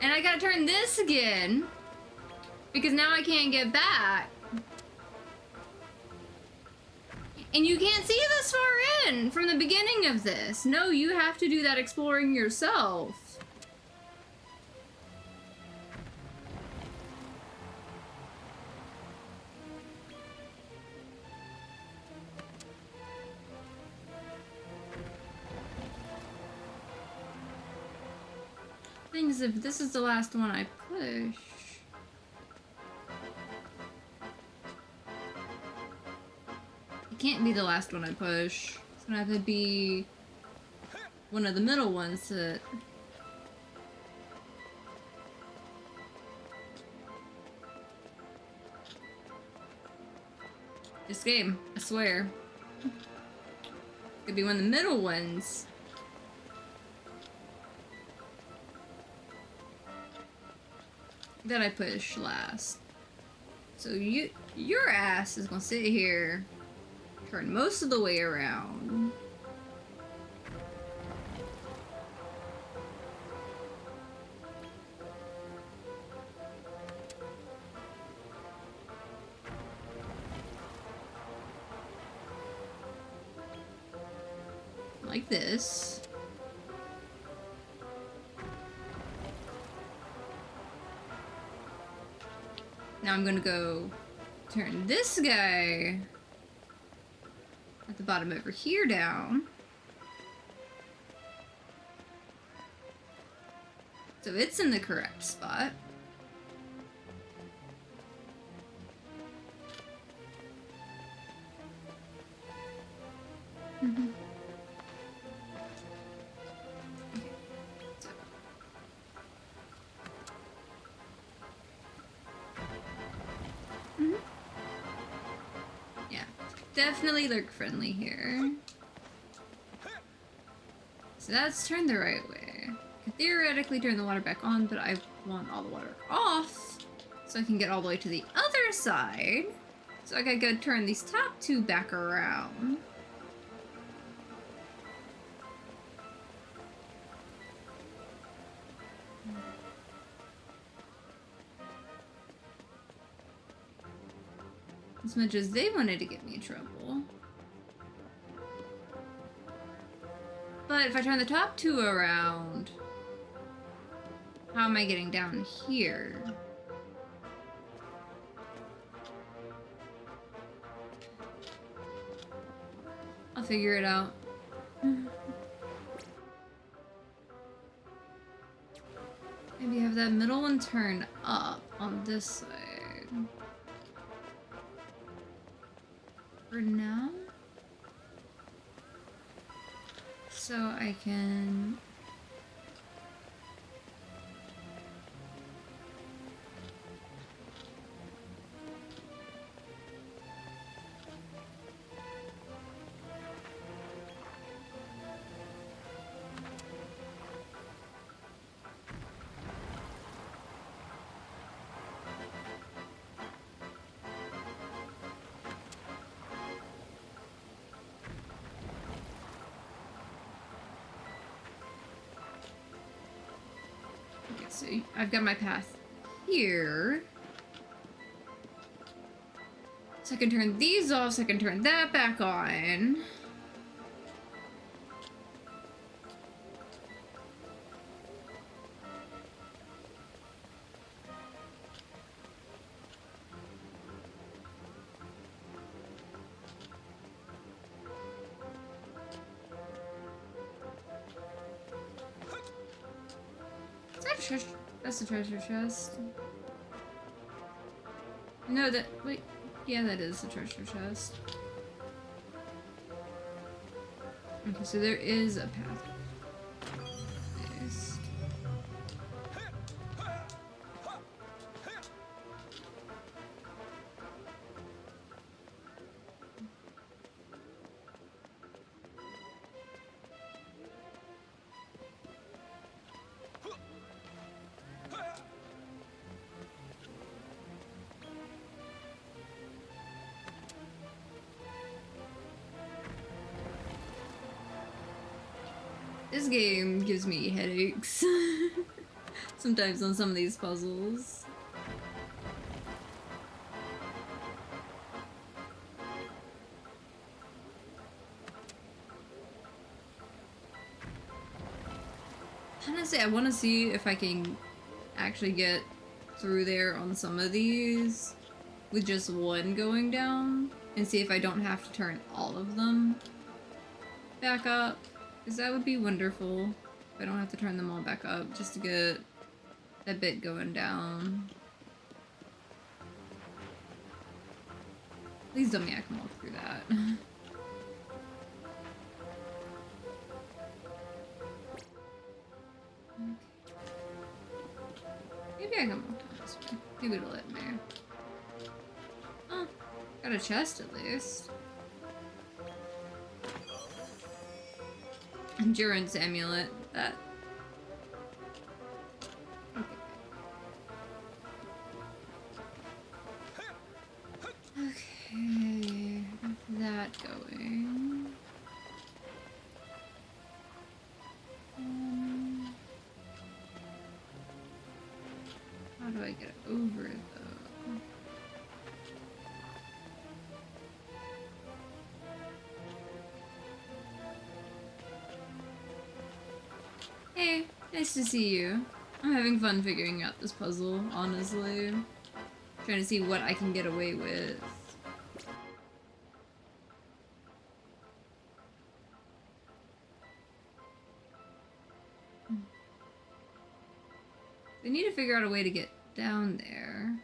And I gotta turn this again. Because now I can't get back. And you can't see this far in from the beginning of this. No, you have to do that exploring yourself. Thing is, if this is the last one I push... It can't be the last one I push. It's gonna have to be one of the middle ones that... This game, I swear. Could be one of the middle ones. That I push last. So your ass is gonna sit here, turn most of the way around. Like this. Now I'm gonna go turn this guy at the bottom over here down. So it's in the correct spot. Mm-hmm. Definitely lurk friendly here. So that's turned the right way. I could theoretically turn the water back on, but I want all the water off so I can get all the way to the other side. So I gotta go turn these top two back around. As much as they wanted to get me in trouble. But if I turn the top two around, how am I getting down here? I'll figure it out. Maybe have that middle one turn up on this side. For now. So I can... Okay, so I've got my path here. So I can turn these off, so I can turn that back on. Is that a treasure? That's a treasure chest. No, that... Wait. Yeah, that is a treasure chest. Okay, so there is a path. Yes. This game gives me headaches. Sometimes on some of these puzzles. Honestly, I want to see if I can actually get through there on some of these with just one going down and see if I don't have to turn all of them back up, because that would be wonderful if I don't have to turn them all back up just to get that bit going down. Please tell me I can walk through that. Okay. Maybe I can walk down this way. Maybe it'll let me. Oh, got a chest at least. Endurance amulet. That. Okay. Okay. That going. How do I get over though? Hey, nice to see you. I'm having fun figuring out this puzzle, honestly. Trying to see what I can get away with. They need to figure out a way to get down there.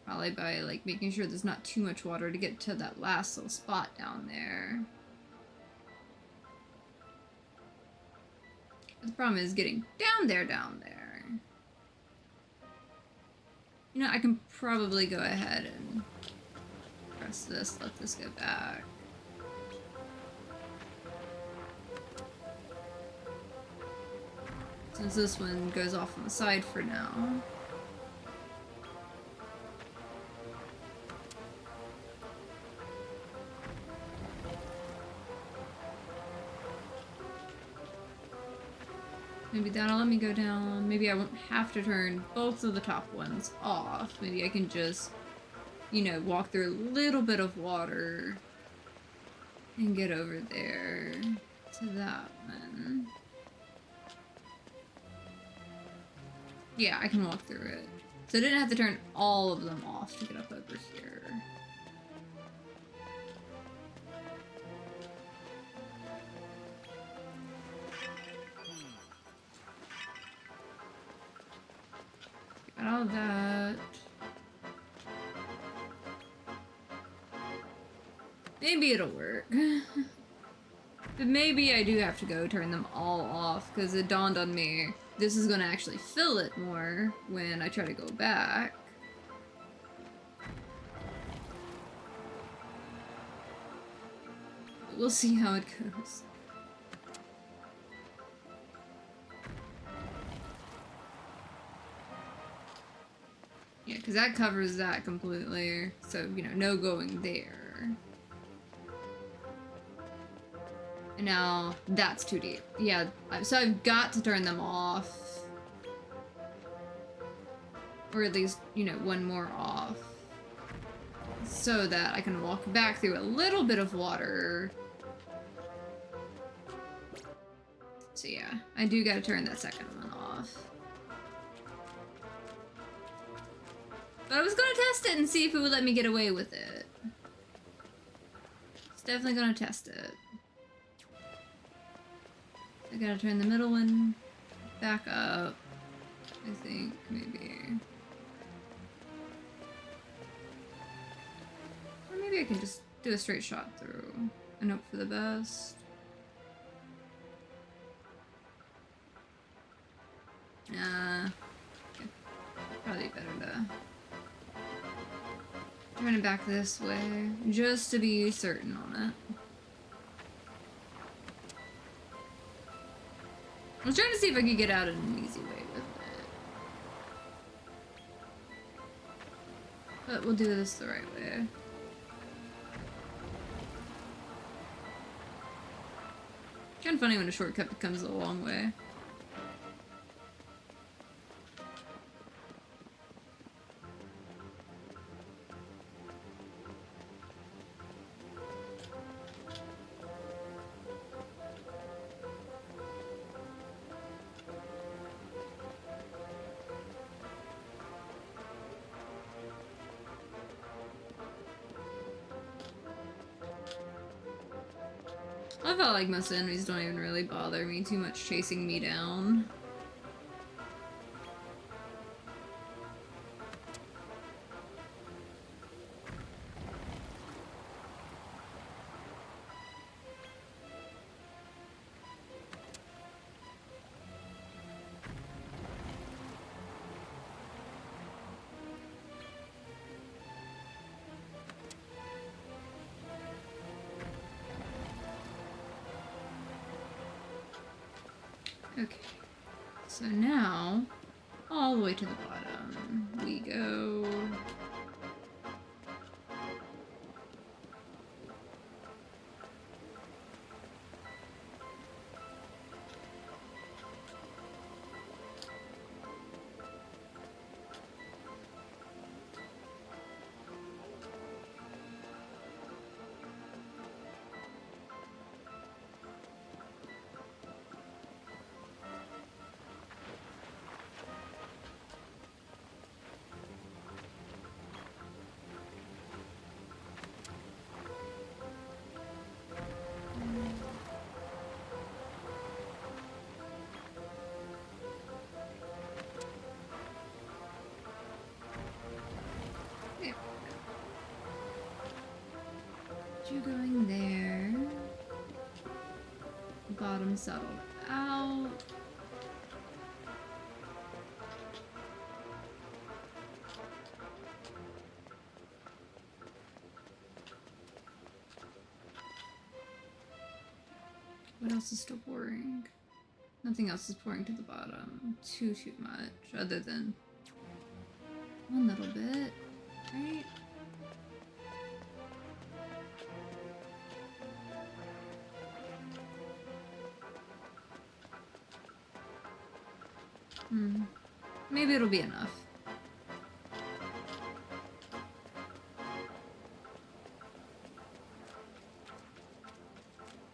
Probably by, like, making sure there's not too much water to get to that last little spot down there. The problem is getting down there. You know, I can probably go ahead and press this, let this go back. Since this one goes off on the side for now. Maybe that'll let me go down. Maybe I won't have to turn both of the top ones off. Maybe I can just, you know, walk through a little bit of water and get over there to that one. Yeah, I can walk through it. So I didn't have to turn all of them off to get up over here. Got all that. Maybe it'll work. But maybe I do have to go turn them all off, because it dawned on me this is going to actually fill it more when I try to go back. But we'll see how it goes. Yeah, because that covers that completely, so, you know, no going there. And now, that's too deep. Yeah, so I've got to turn them off. Or at least, you know, one more off. So that I can walk back through a little bit of water. So yeah, I do gotta turn that second one off. But I was gonna test it and see if it would let me get away with it. It's definitely gonna test it. I gotta turn the middle one back up. I think, maybe. Or maybe I can just do a straight shot through and hope for the best. Nah. Okay. Probably better to turn it back this way, just to be certain on it. I was trying to see if I could get out in an easy way with it. But we'll do this the right way. Kind of funny when a shortcut becomes a long way. I felt like most enemies don't even really bother me too much chasing me down. Okay, so now, all the way to the bottom, we go. You going there. Bottom settled out. What else is still pouring? Nothing else is pouring to the bottom too much, other than one little bit, right? Maybe it'll be enough.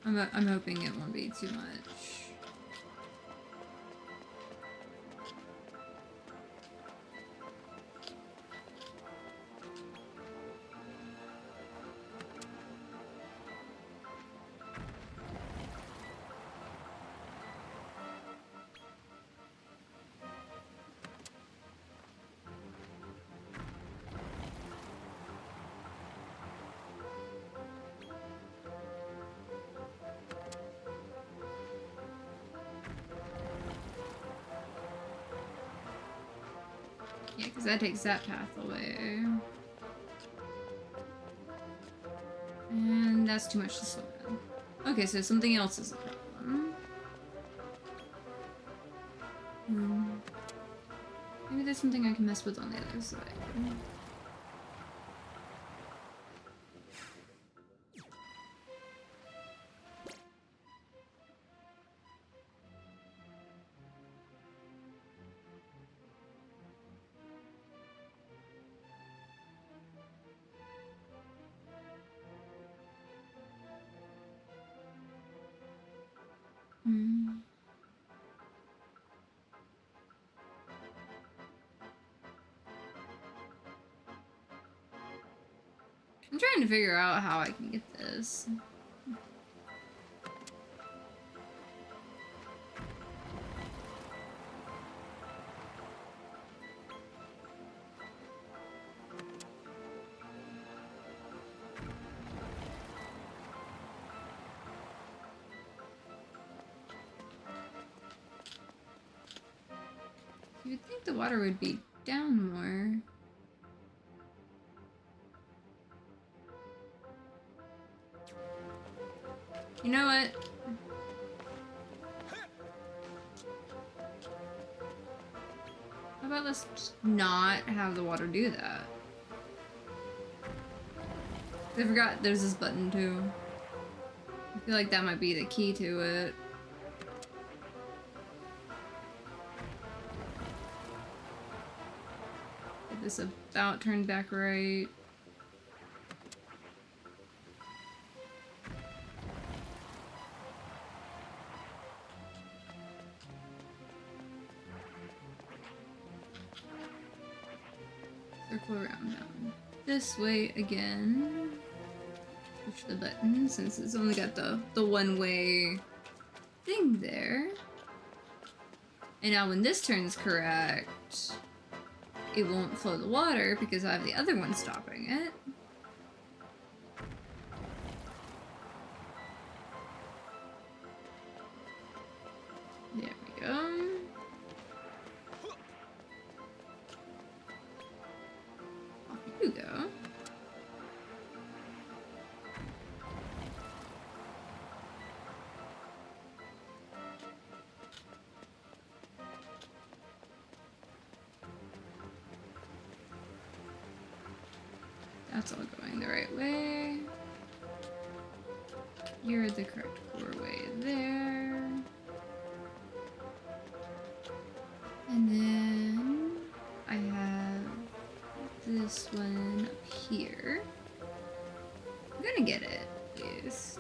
I'm hoping it won't be too much. because that takes that path away. And that's too much to slow down. Okay, so something else is a problem. Maybe there's something I can mess with on the other side. I'm trying to figure out how I can get this. You'd think the water would be down more. You know what? How about let's just not have the water do that? I forgot there's this button too. I feel like that might be the key to it. Get this about turned back right. Circle around down this way again. Push the button since it's only got the one-way thing there. And now when this turns correct, it won't flow the water because I have the other one stopping it. There we go. You go. That's all going the right way. You're the correct core way there. And then I have this one up here. I'm gonna get it, please.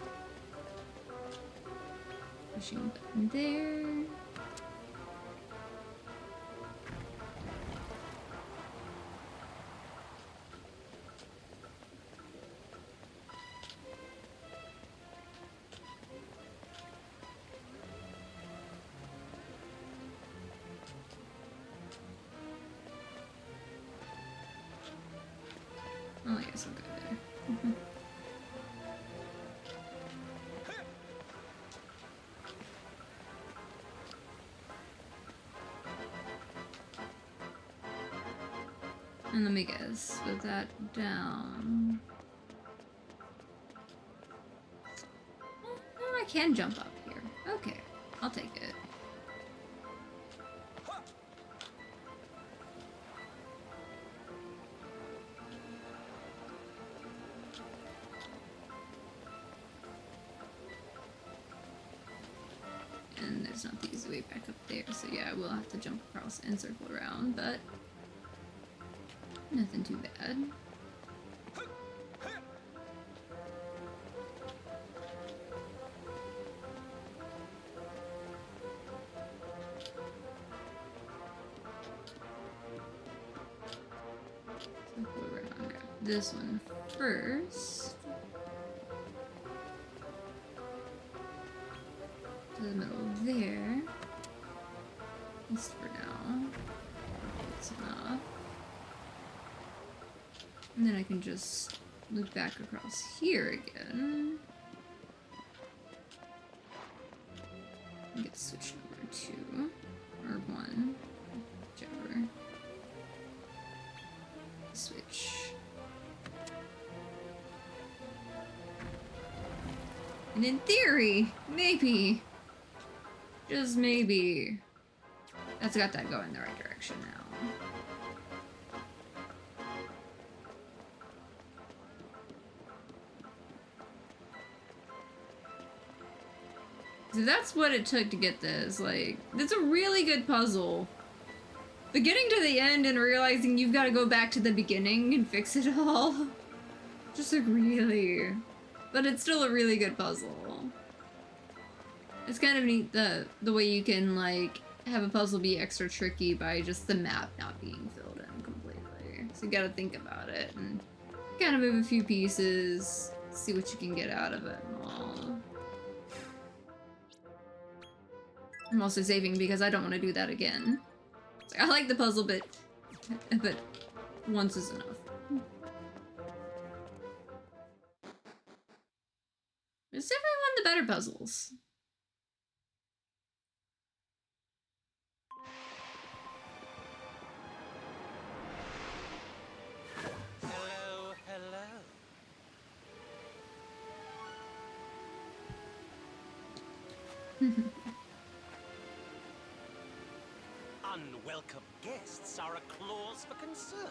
Pushing button there. Oh, I guess I'll go there. And let me guess, with that down. Oh, no, I can jump up here. Okay, I'll take it. And there's not the easy way back up there, so yeah, I will have to jump across and circle around, but nothing too bad. Circle around, grab this one first. To the middle there. At least for now. That's enough. And then I can just loop back across here again. And get switched over 2 or 1, whichever. Switch. And in theory, maybe, just maybe, that's got that going in the right direction now. So that's what it took to get this. Like, it's a really good puzzle. But getting to the end and realizing you've got to go back to the beginning and fix it all. Just like really. But it's still a really good puzzle. It's kind of neat the way you can like have a puzzle be extra tricky by just the map not being filled in completely. So you gotta think about it and kind of move a few pieces, see what you can get out of it and all. I'm also saving because I don't want to do that again. It's like, I like the puzzle, but once is enough. It's definitely one of the better puzzles. Hello, hello. Unwelcome guests are a clause for concern.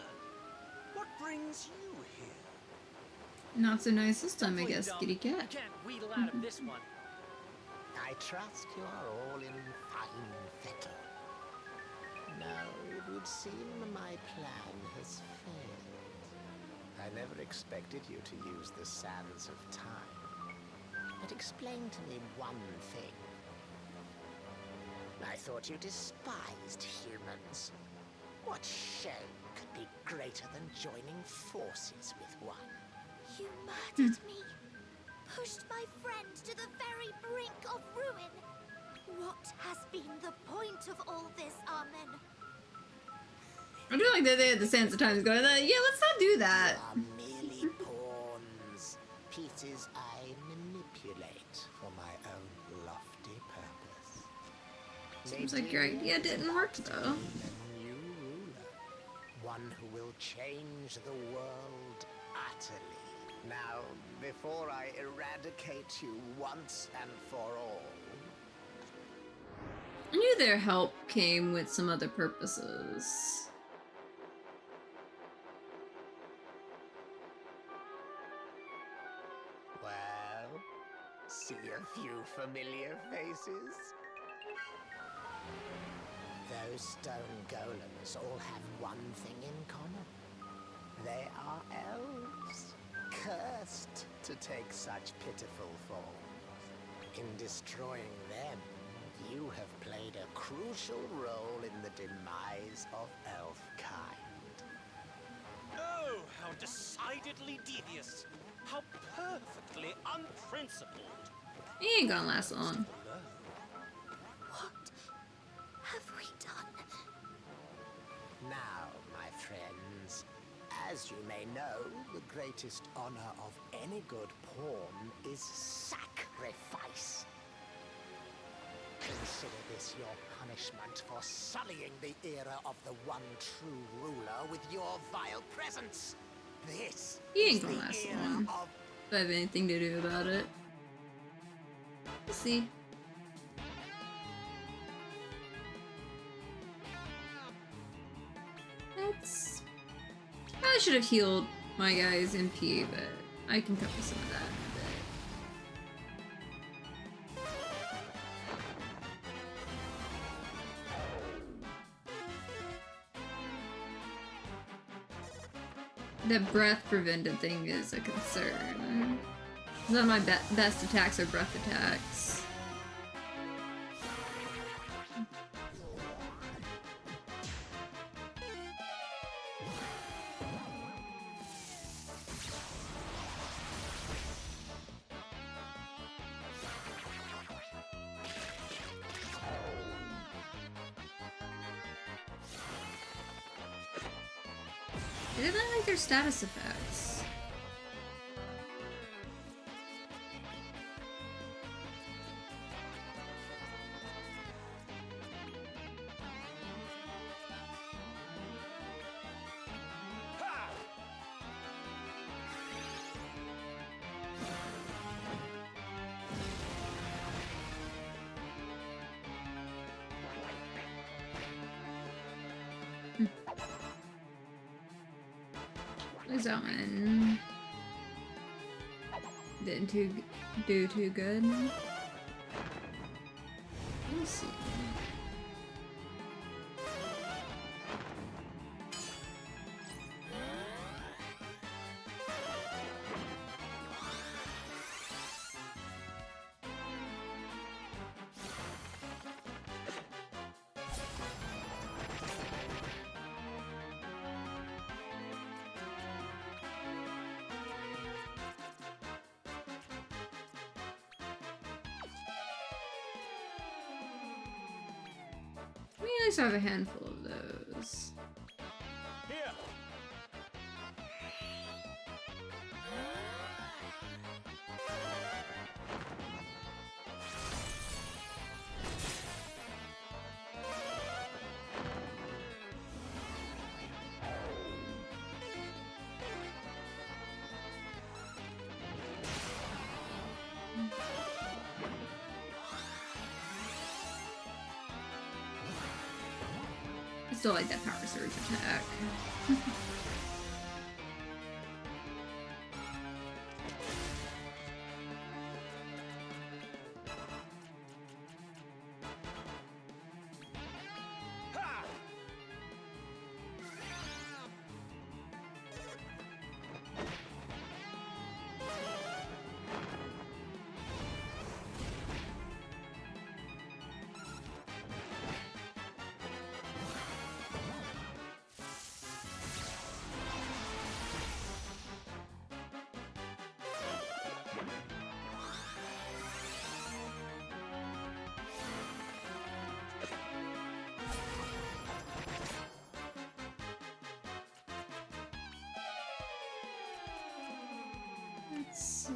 What brings you here? Not so nice this time, I guess, kitty cat. You can't wheedle out of this one. I trust you are all in fine fettle. Now, it would seem my plan has failed. I never expected you to use the sands of time. But explain to me one thing. I thought you despised humans. What shame could be greater than joining forces with one? You murdered me. Pushed my friend to the very brink of ruin. What has been the point of all this, Armin? I do like that they had the sense of times going, yeah, let's not do that. You are merely pawns, pieces I manipulate for my own lofty purpose. Seems like your idea didn't work, though. A new ruler, one who will change the world utterly. Now, before I eradicate you once and for all, I knew their help came with some other purposes. well, see a few familiar faces? Those stone golems all have one thing in common. They are elves, cursed to take such pitiful forms. In destroying them, you have played a crucial role in the demise of elf kind. Oh, how decidedly devious. How perfectly unprincipled. He ain't gonna last long. What have we done? Now, my friends, as you may know, the greatest honor of any good pawn is sacrifice. Consider this your punishment for sullying the era of the one true ruler with your vile presence. This He ain't is gonna the last era long. of If I have anything to do about it. We'll see. That's... Probably should have healed my guy's MP, but I can cover some of that in a bit. The breath prevented thing is a concern. Some of my best attacks are breath attacks. I didn't like their status effects. Ha! Who's that one? Didn't do too good. Let's see. We at least have a handful of those. Here. I still like that power surge attack. Ha! Let's see.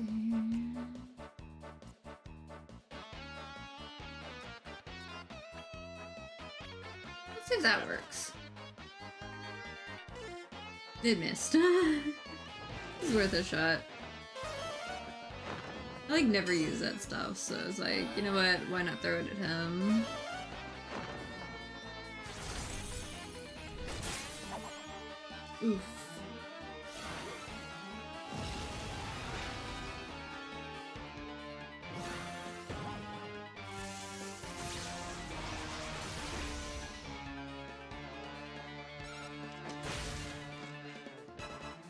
Let's see if that works. It missed. It's worth a shot. I like never use that stuff, so it's like, you know what? Why not throw it at him? Oof.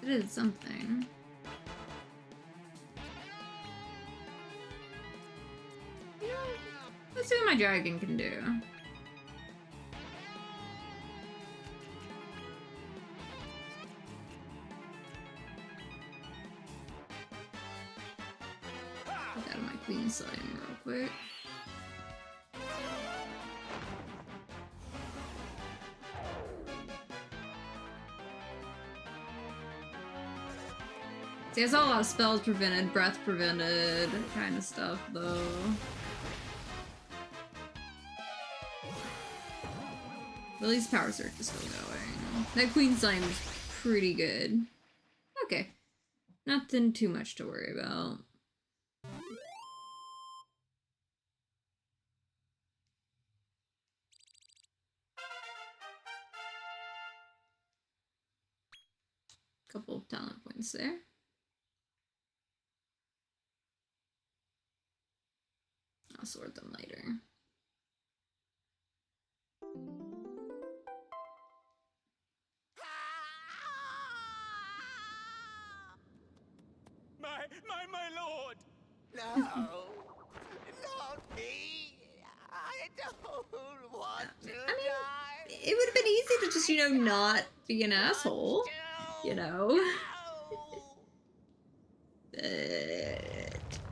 It is something. You know, let's see what my dragon can do. Get out of my queen slime real quick. See, I saw a lot of spells prevented, breath prevented, kind of stuff, though. At least Power Surge is still going. That Queen Slime is pretty good. Okay. Nothing too much to worry about. Couple of talent points there. I'll sort them later. My lord! No! Not me! I don't want to die! It would have been easy to just, you know, not be an asshole. You know?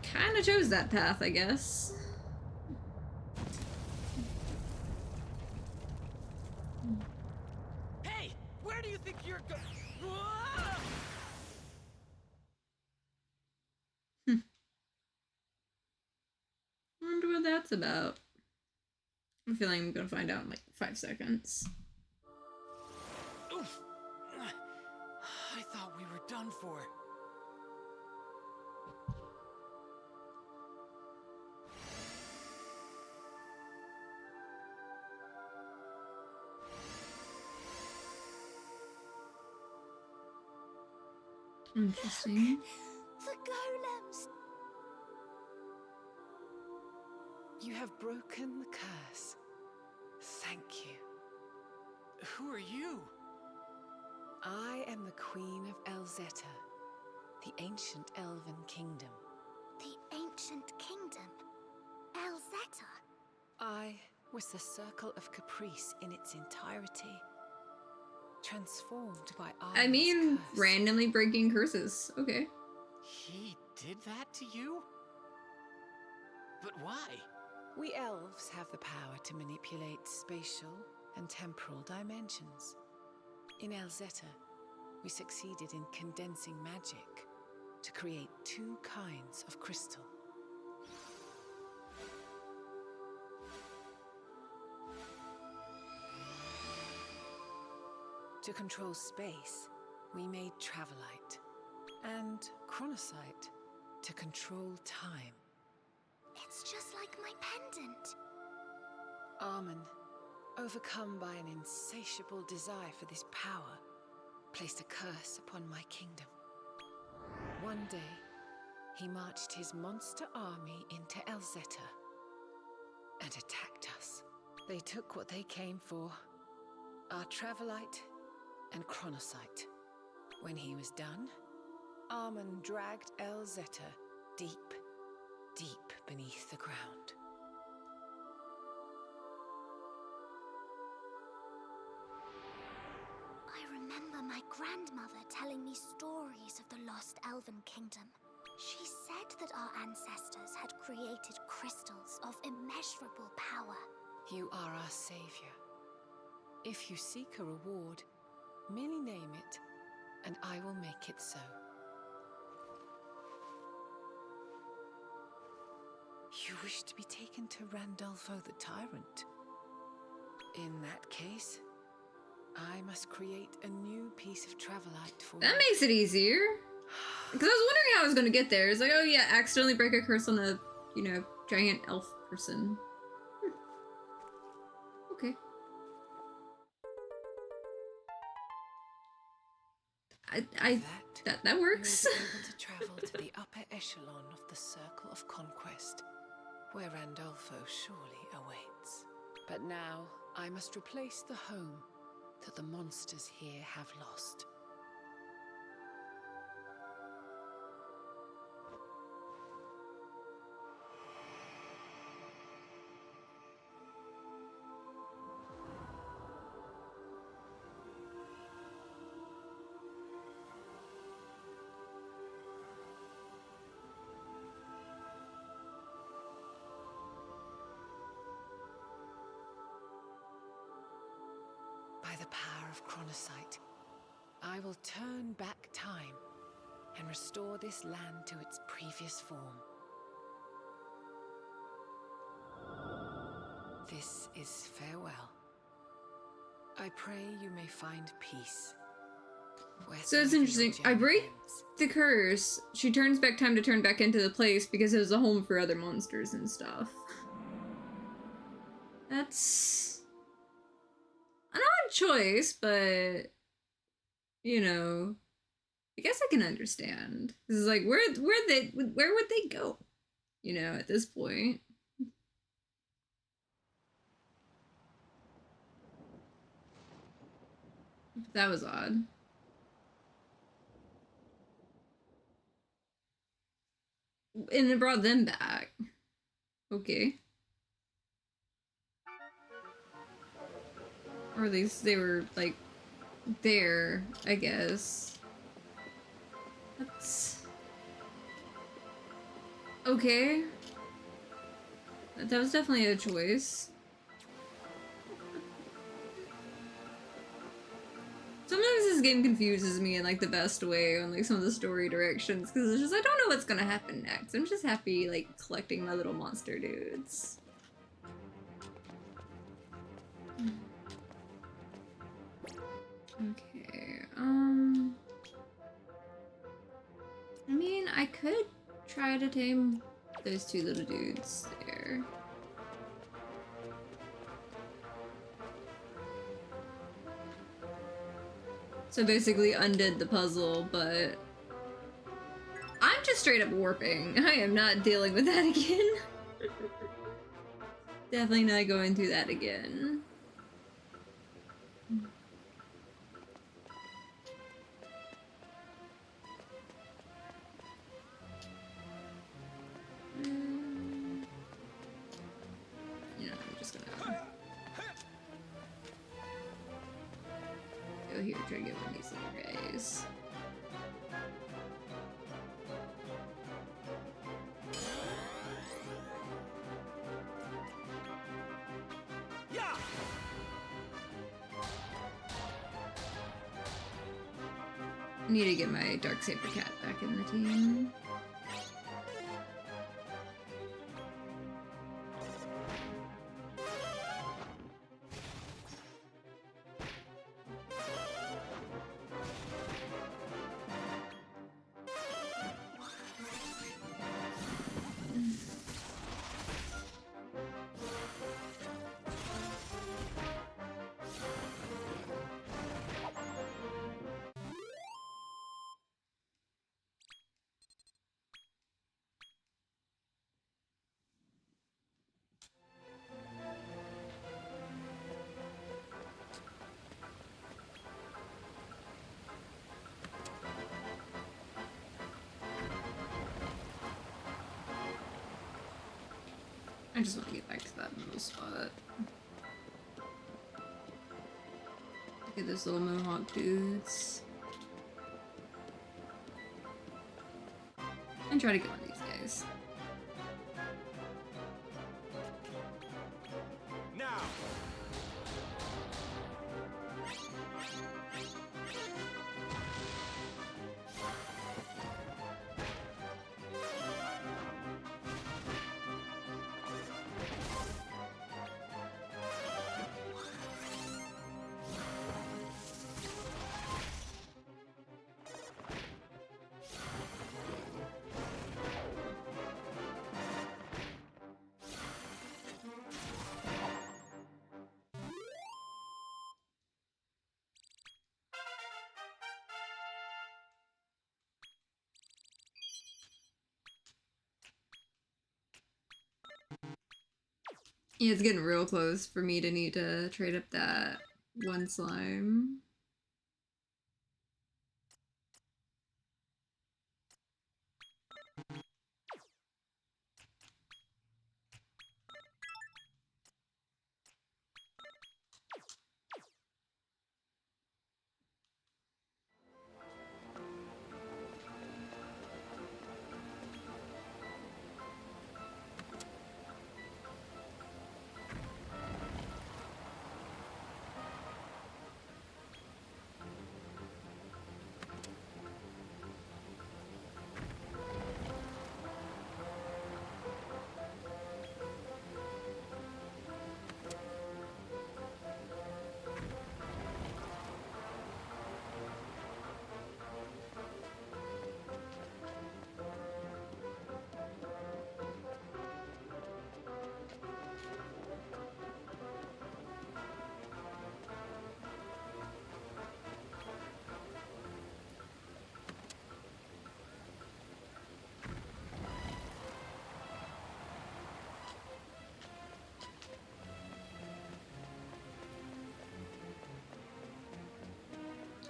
Kind of chose that path, I guess. Hey! Where do you think you're going? Wonder what that's about. I'm feeling I'm gonna find out in like 5 seconds. Oof! I thought we were done for. Interesting. The golems! You have broken the curse. Thank you. Who are you? I am the Queen of Elzeta, the ancient elven kingdom. The ancient kingdom? Elzeta? I was the Circle of Caprice in its entirety, transformed by I Armin's mean, curse. randomly breaking curses. Okay. He did that to you? But why? We elves have the power to manipulate spatial and temporal dimensions. In Elzeta, we succeeded in condensing magic to create 2 kinds of crystal. To control space, we made Travelite and Chronocyte to control time. It's just like my pendant. Armin, overcome by an insatiable desire for this power, placed a curse upon my kingdom. One day, he marched his monster army into Elzeta and attacked us. They took what they came for, our Travelite and Chronocyte. When he was done, Armin dragged Elzeta deep, deep beneath the ground. I remember my grandmother telling me stories of the lost elven kingdom. She said that our ancestors had created crystals of immeasurable power. You are our savior. If you seek a reward, merely name it, and I will make it so. You wish to be taken to Randolfo the Tyrant? In that case, I must create a new piece of Travelite for That you. makes it easier. Because I was wondering how I was going to get there. It's like, oh yeah, accidentally break a curse on a, you know, giant elf person. Okay. That works. You'll be able to travel to the upper echelon of the Circle of Conquest, where Randolfo surely awaits. But now, I must replace the home that the monsters here have lost. By the power of Chronocyte, I will turn back time and restore this land to its previous form. This is farewell. I pray you may find peace. So it's interesting. I break the curse. She turns back time to turn back into the place because it was a home for other monsters and stuff. That's an odd choice, but you know, I guess I can understand. This is like where would they go? You know, at this point. That was odd. And it brought them back. Okay. Or at least they were, like, there, I guess. That's... okay. That was definitely a choice. Sometimes this game confuses me in, like, the best way on, like, some of the story directions, because it's just, I don't know what's gonna happen next. I'm just happy, like, collecting my little monster dudes. Okay, I mean, I could try to tame those 2 little dudes there. So basically undid the puzzle, but I'm just straight up warping. I am not dealing with that again. Definitely not going through that again. You know, I'm just gonna go here, try to get one of these little guys. Yeah. I need to get my Darksaber cat back in the team. I just want to get back to that middle spot. Look at those little mohawk dudes. And try to get one of these guys. Now. Yeah, it's getting real close for me to need to trade up that one slime.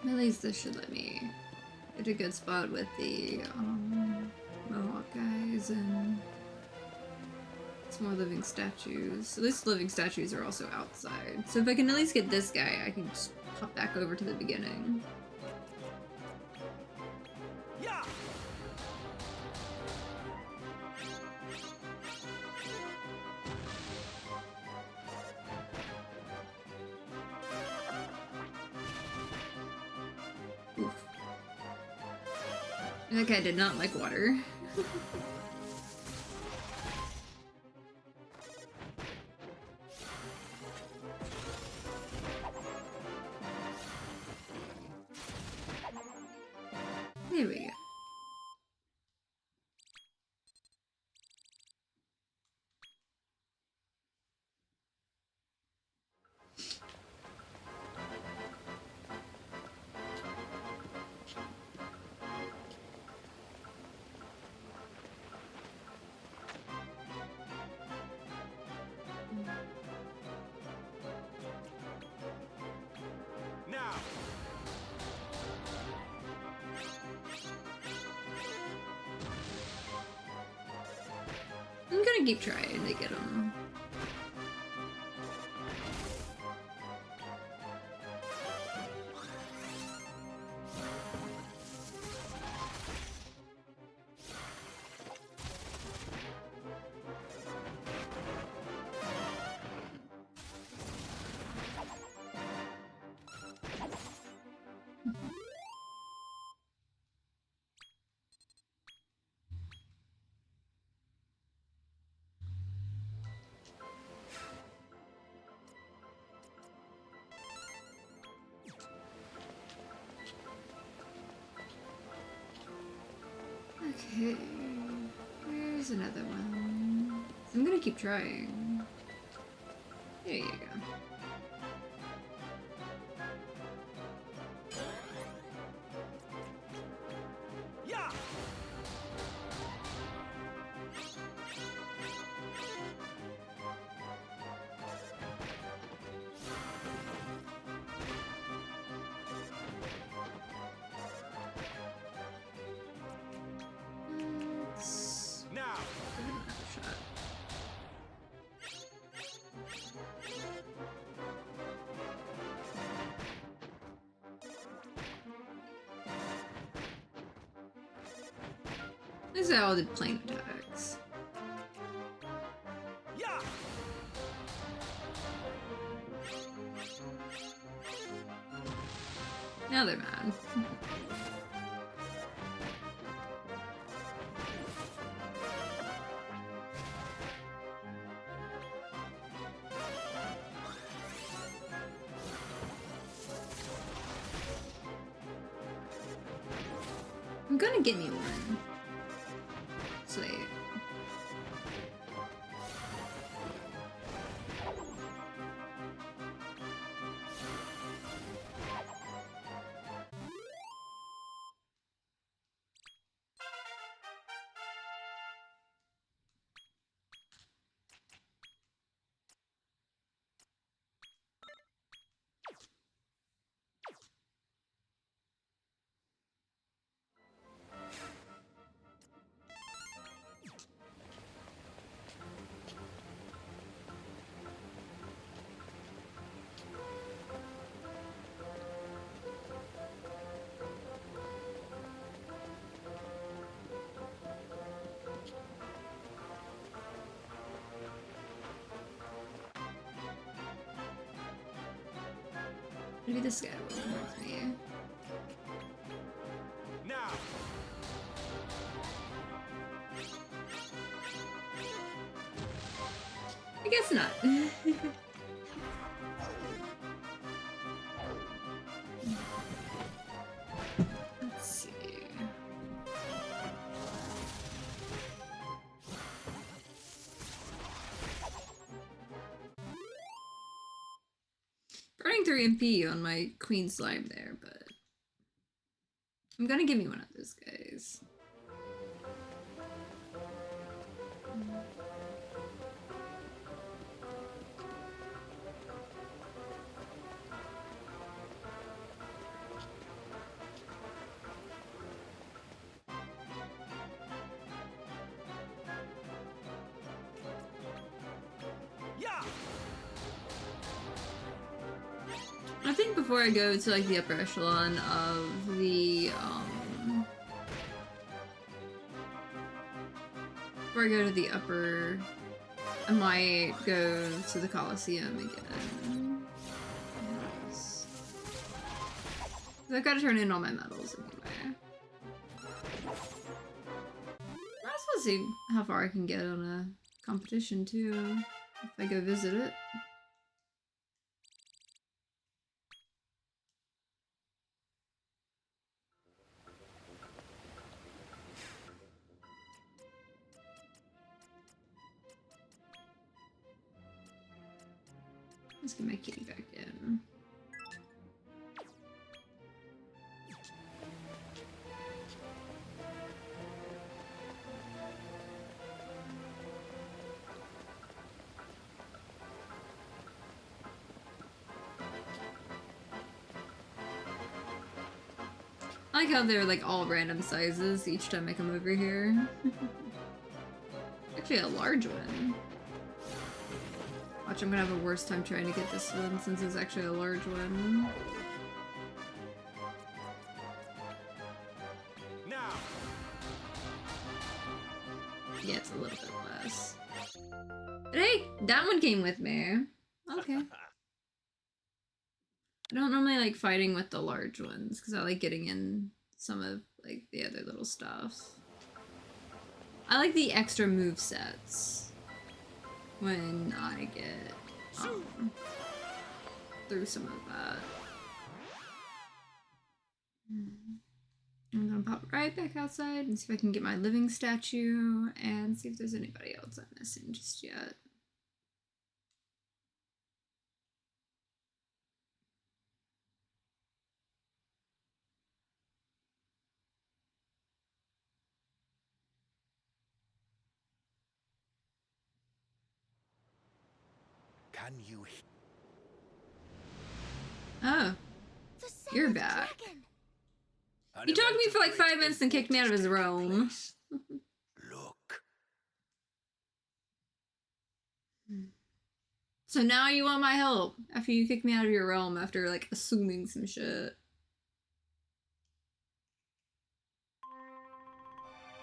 At least this should let me get a good spot with the mohawk guys and some more living statues. At least living statues are also outside. So if I can at least get this guy, I can just hop back over to the beginning. Yeah. Oof. That guy did not like water. There we go. gonna keep trying to get them. Okay, here's another one. I'm gonna keep trying. There you go. Yeah! Let's Now! give it another shot. These are all the plane attacks. Yeah! Now they're mad. I'm gonna get me one. So they... Maybe this guy will come with me. Now! I guess not. Let's see. Burning 3 MP on my queen slime there, but I'm gonna give me one of those guys. Yeah! I think before I go to like the upper echelon of the before I go to the upper, I might go to the Coliseum again. Yes. 'Cause I've got to turn in all my medals anyway. I just want to see how far I can get on a competition too, if I go visit it. Let's get my kitty back in. I like how they're like all random sizes each time I come over here. They're actually a large one. Watch, I'm gonna have a worse time trying to get this one since it's actually a large one. Now. Yeah, it's a little bit less. But hey, that one came with me. Okay. I don't normally like fighting with the large ones because I like getting in some of like the other little stuff. I like the extra move sets when I get through some of that. I'm gonna pop right back outside and see if I can get my living statue and see if there's anybody else I'm missing just yet. Can you? Oh, The you're seventh back. dragon. He talked to me for like 5 minutes and kicked me out of his realm. Look. So now you want my help after you kicked me out of your realm after like assuming some shit.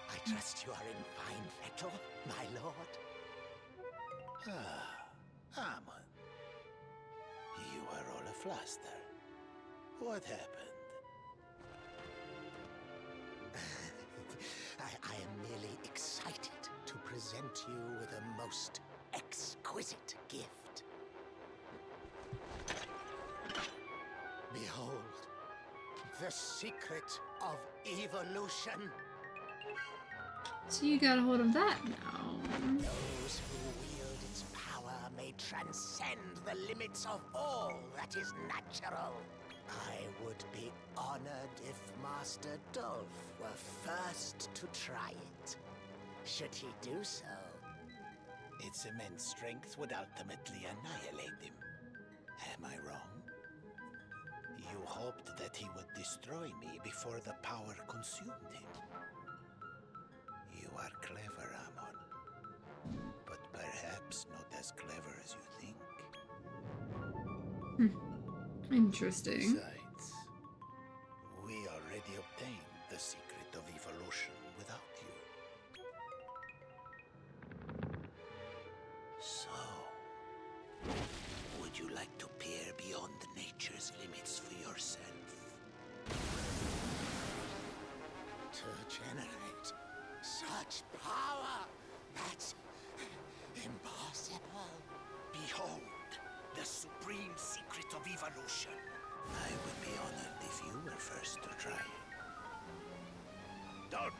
I trust you are in fine fettle, my lord. Ah, Amon. You are all afluster. What happened? I am merely excited to present you with a most exquisite gift. Behold, the secret of evolution. So you got a hold of that now. Those who wield its power may transcend the limits of all that is natural. I would be honored if Master Dolph were first to try it. Should he do so? Its immense strength would ultimately annihilate him. Am I wrong? You hoped that he would destroy me before the power consumed him. You are clever, Amon. But perhaps not as clever as you think. Interesting. Besides, we already obtained the secret of evolution without you. So, would you like to peer beyond nature's limits for yourself? To generate such power, that's impossible. Behold, the supreme secret of evolution. I would be honored if you were first to try it. Done.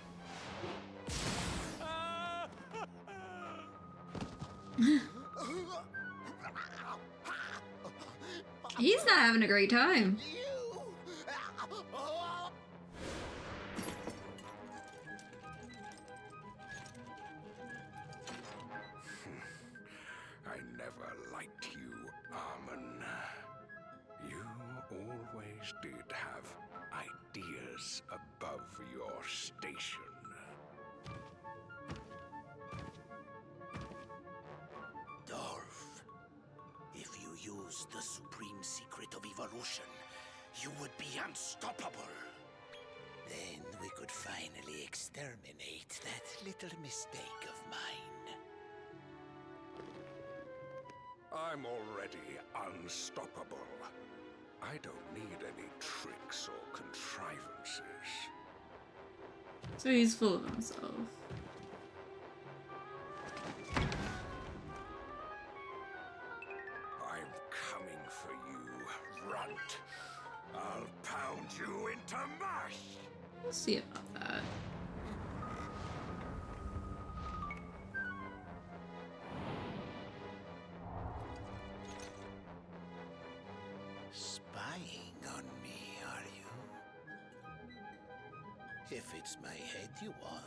He's not having a great time. I never liked you, Amon. You always did have ideas above your station. Dolph, if you use the supreme secret of evolution, you would be unstoppable. Then we could finally exterminate that little mistake of mine. I'm already unstoppable. I don't need any tricks or contrivances. So he's full of himself. I'm coming for you, runt. I'll pound you into mush! We'll see about that. Spying on me, are you? If it's my head you want,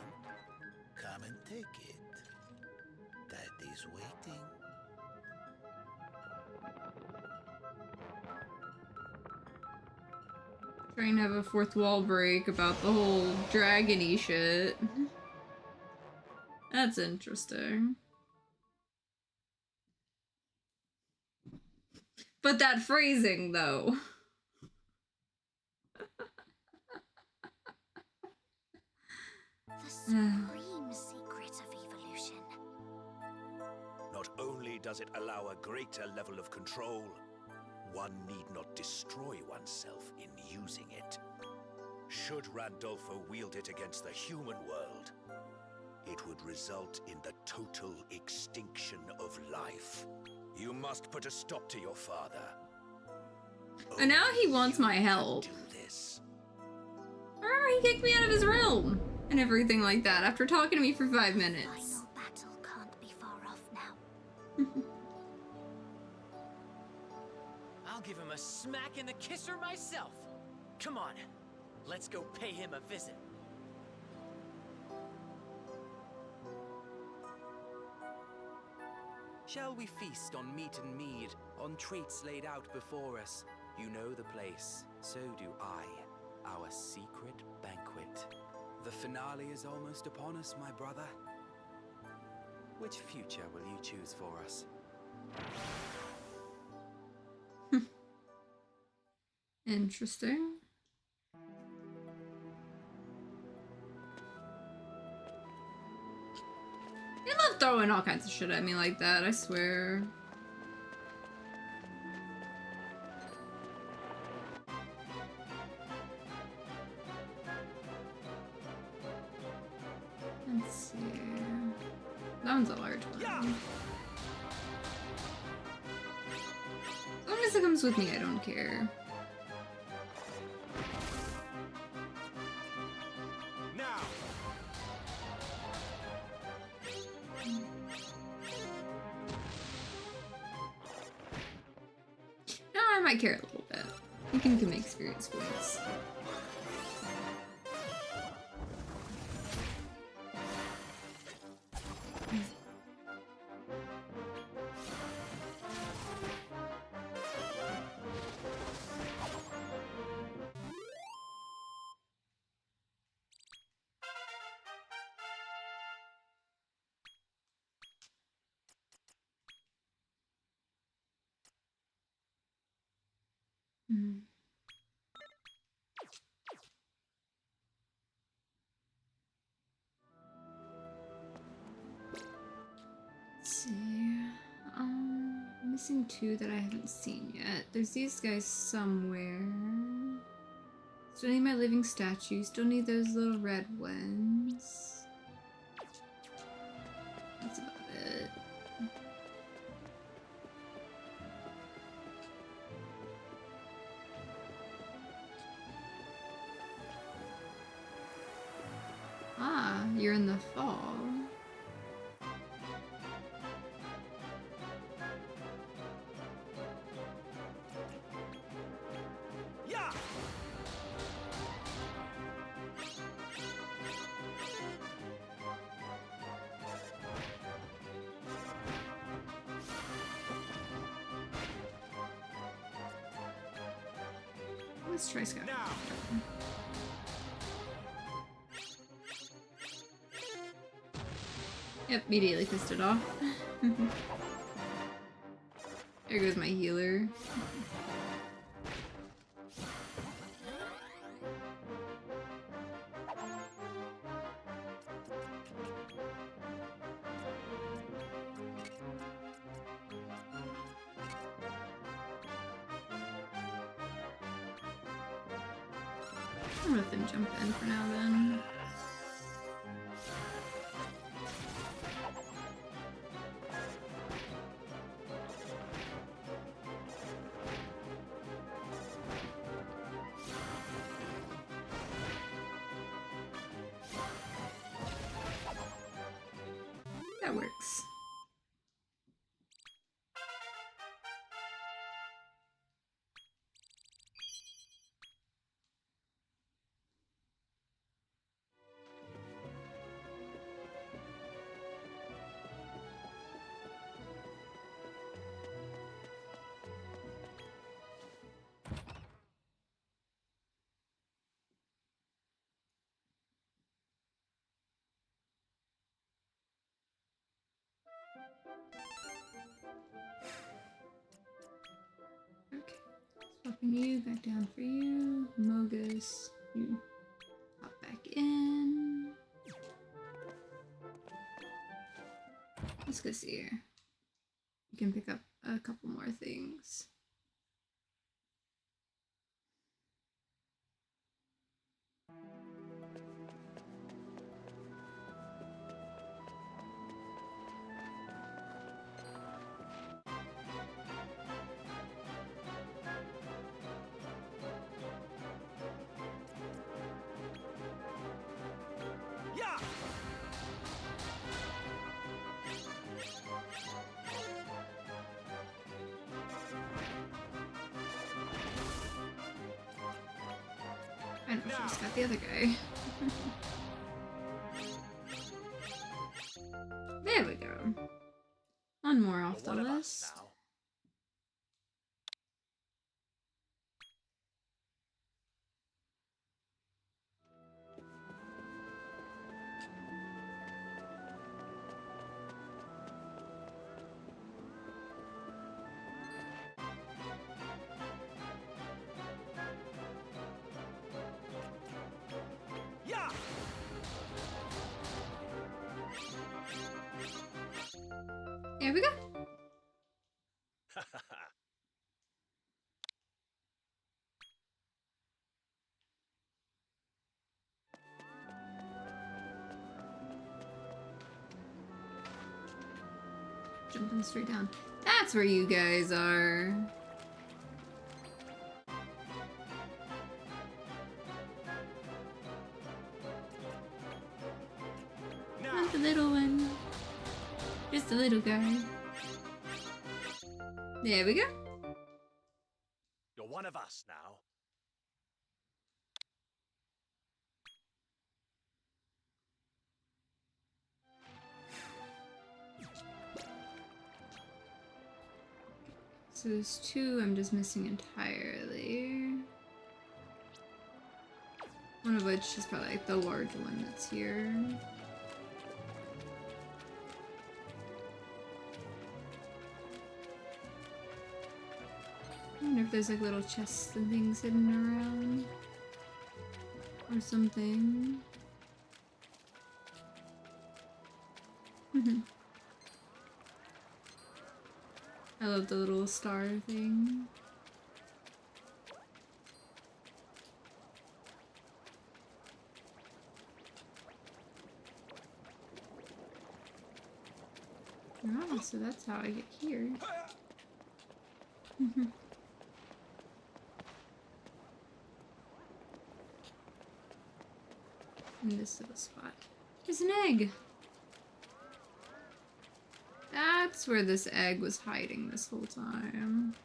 come and take it. That is waiting. Trying to have a fourth wall break about the whole dragon-y shit. That's interesting. But that phrasing, though. The supreme secret of evolution. Not only does it allow a greater level of control, one need not destroy oneself in using it. Should Randolpho wield it against the human world, it would result in the total extinction of life. You must put a stop to your father. And now he wants Only my you can help. do this. Remember, he kicked me out of his realm and everything like that after talking to me for 5 minutes. Final battle can't be far off now. I'll give him a smack and a kisser myself. Come on, let's go pay him a visit. Shall we feast on meat and mead, on treats laid out before us? You know the place, so do I. Our secret banquet. The finale is almost upon us, my brother. Which future will you choose for us? Interesting. They love throwing all kinds of shit at me like that, I swear. Let's see. That one's a large one. As long as it comes with me, I don't care. Now! No, I might care a little bit. You can give me experience points. Hmm. Let's see. Missing 2 that I haven't seen yet. There's these guys somewhere. Still need my living statue. Still need those little red ones. That's about it. Ah, you're in the fall. Yeah! Let's try Scout. Now! Yep, immediately pissed it off. There goes my healer. I'll let them jump in for now then. That works. dropping you back down for you. Mogus, you hop back in. Let's go see here. You can pick up a couple more things. Yeah! I know, she just got the other guy. There we go. One more off the You're one of us list. now. Yeah! There we go. Jumping straight down. That's where you guys are. Now, Not the little one. Just the little guy. There we go. you're one of us now. So there's two I'm just missing entirely. One of which is probably like the large one that's here. I wonder if there's like little chests and things hidden around. Or something. I love the little star thing. Oh, so that's how I get here. In this little spot. There's an egg! That's where this egg was hiding this whole time.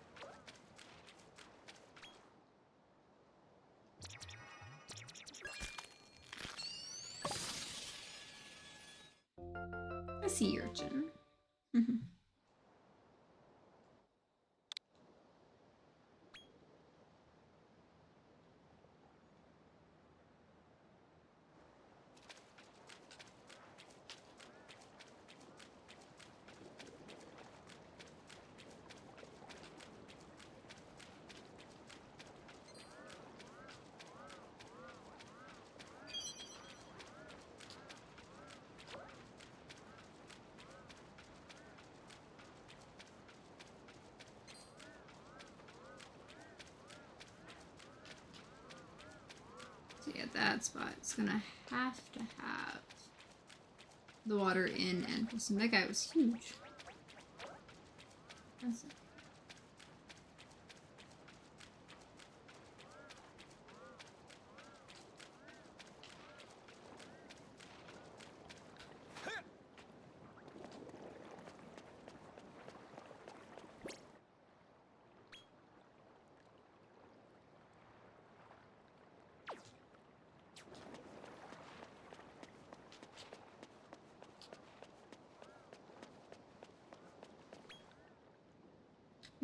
A sea urchin. So yeah, that spot is gonna have to have the water in and listen, that guy was huge. That's it.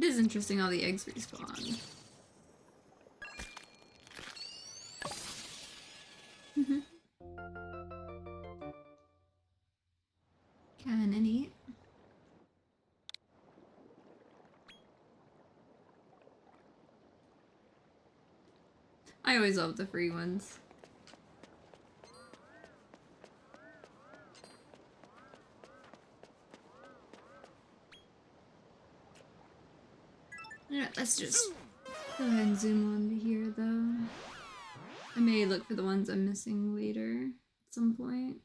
It is interesting how the eggs respawn. Kinda neat. I always love the free ones. Alright, let's just go ahead and zoom on to here, though. I may look for the ones I'm missing later at some point.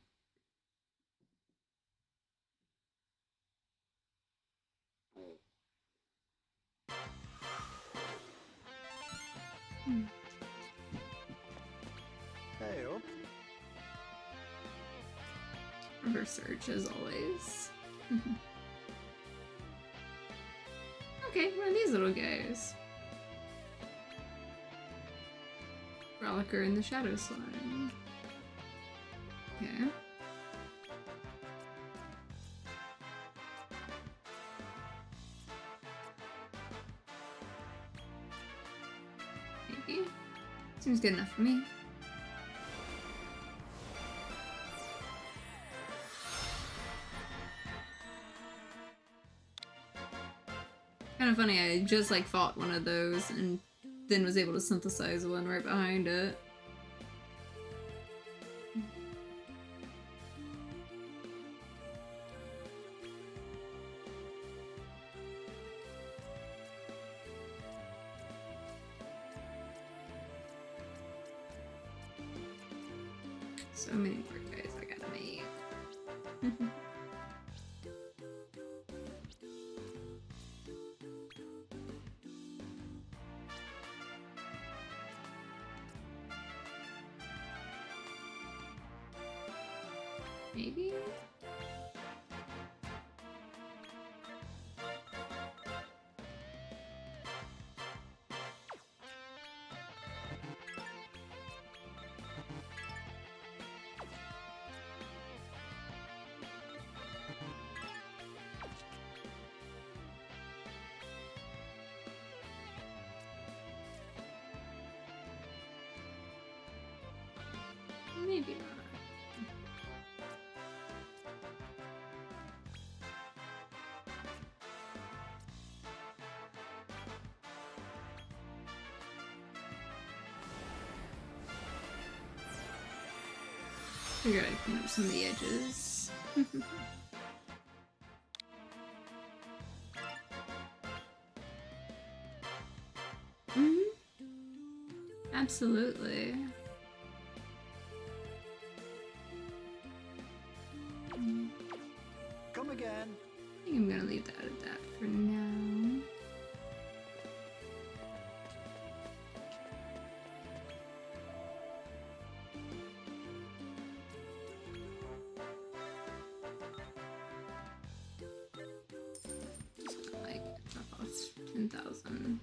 Hey up. Reverse search as always. Okay, what are these little guys? Frolicker in the Shadow Slime. Okay. Maybe. Seems good enough for me. Kind of funny, I just like fought one of those and then was able to synthesize one right behind it. So many more guys I gotta make. Maybe? Maybe not. Figured I'd clean up some of the edges. Absolutely. Come again. I think I'm gonna leave that at that for now. Just gonna like drop off 10,000.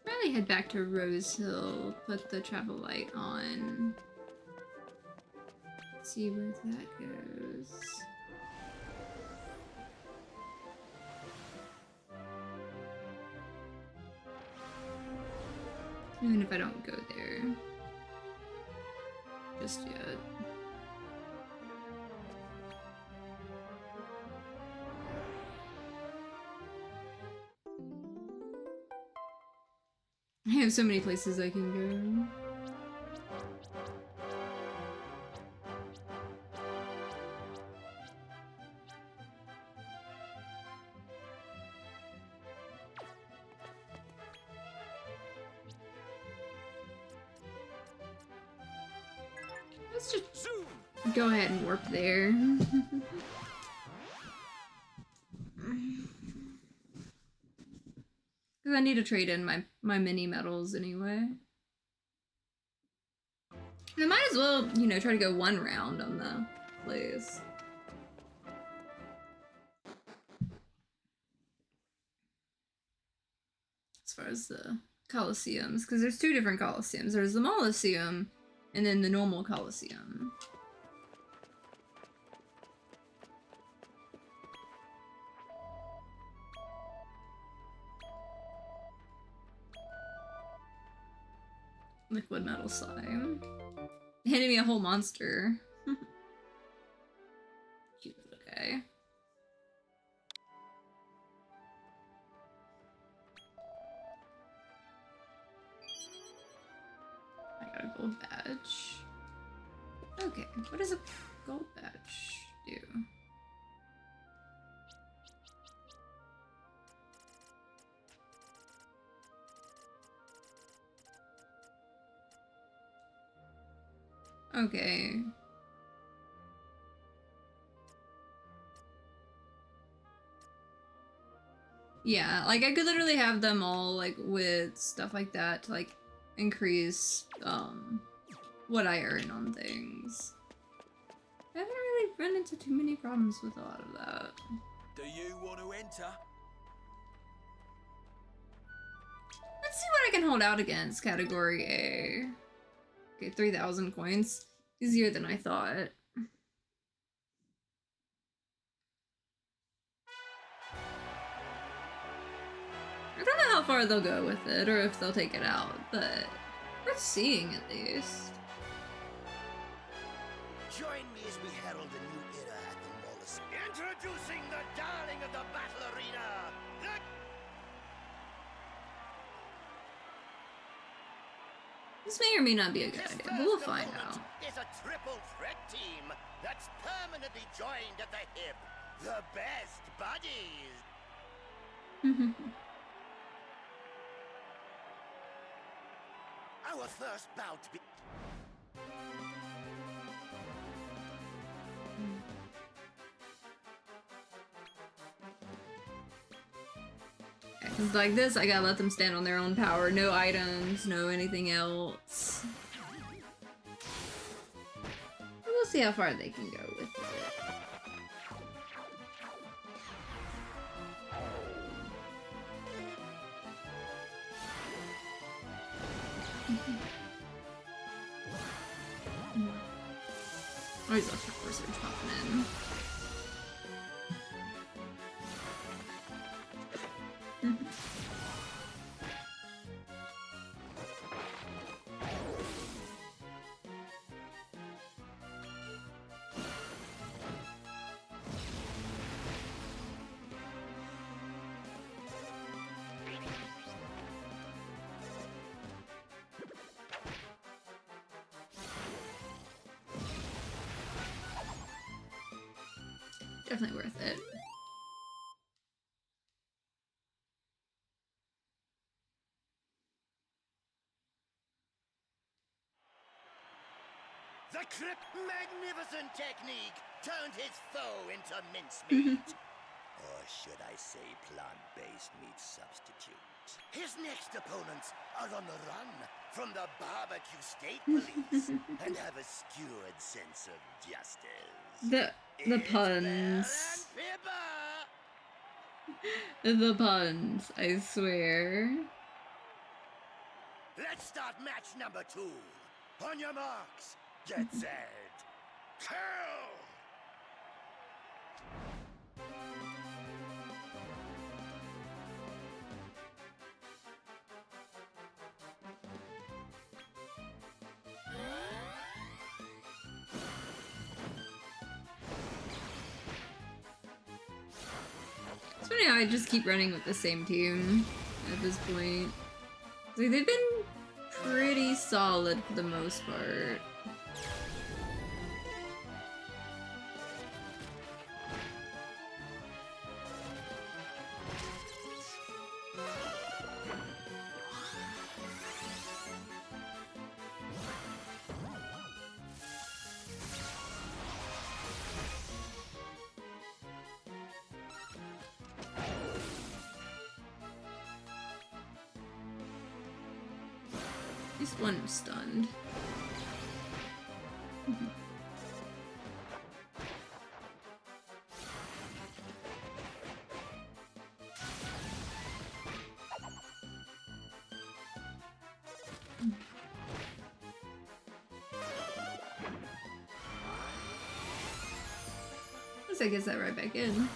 Probably head back to Rose Hill, put the travel light on. See where that goes. Even if I don't go there just yet. I have so many places I can go. Let's just go ahead and warp there. Because I need to trade in my mini medals anyway. And I might as well, you know, try to go one round on the place. As far as the Colosseums, because there's two different Colosseums. There's the Molosseum and then the normal Colosseum. Liquid metal slime. Handed me a whole monster. gold badge. Okay, what does a gold badge do? Okay. Yeah, like I could literally have them all like with stuff like that to like increase what I earn on things. I haven't really run into too many problems with a lot of that. Do you want to enter? Let's see what I can hold out against category A. Okay, 3,000 coins. Easier than I thought. I don't know how far they'll go with it, or if they'll take it out, but worth seeing at least. Join me as we herald a new era at the Mollusk. Introducing the darling of the battle arena, the... This may or may not be a good idea, but we'll find out. Is a triple threat team that's permanently joined at the hip. The best buddies. Our first bout be... Cause like this, I gotta let them stand on their own power. No items, no anything else. We'll see how far they can go with it. Oh, he's left for surge popping in. Definitely worth it. The Crip magnificent technique turned his foe into mincemeat. Or should I say plant-based meat substitute. His next opponents are on the run from the barbecue state police and have a skewed sense of justice. The puns. The puns, I swear. Let's start match number 2. On your marks, get set, kill! It's funny how I just keep running with the same team at this point. Like, they've been pretty solid for the most part. At least one was stunned. Guess I gets that right back in.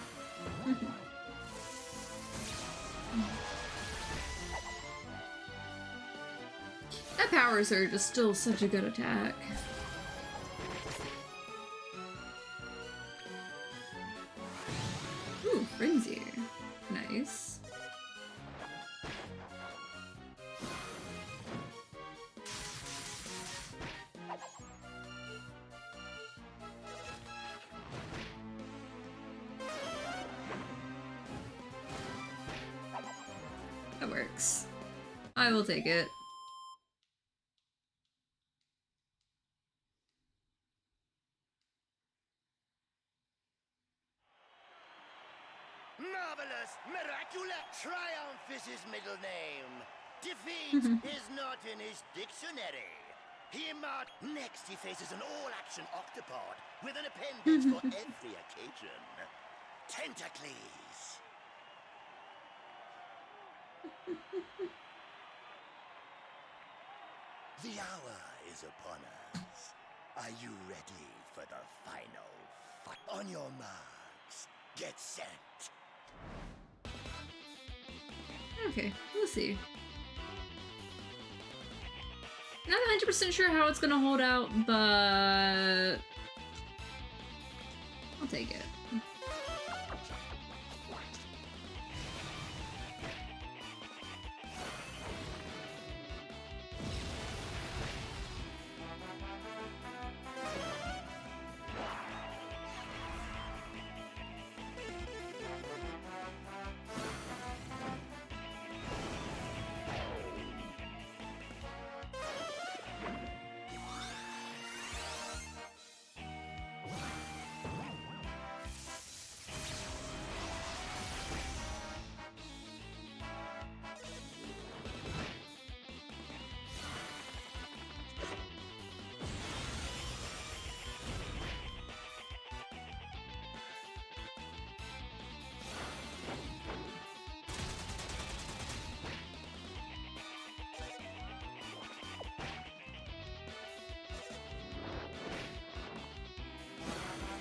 That power surge is still such a good attack. Ooh, Frenzy. Nice. works. I will take it. Marvelous! Miraculous! Triumph is his middle name. Defeat is not in his dictionary. Next he faces an all-action octopod with an appendage for every occasion. Tentacles! The hour is upon us. Are you ready for the final fight? On your marks, get set. Okay, we'll see. Not 100% sure how it's gonna hold out, but I'll take it.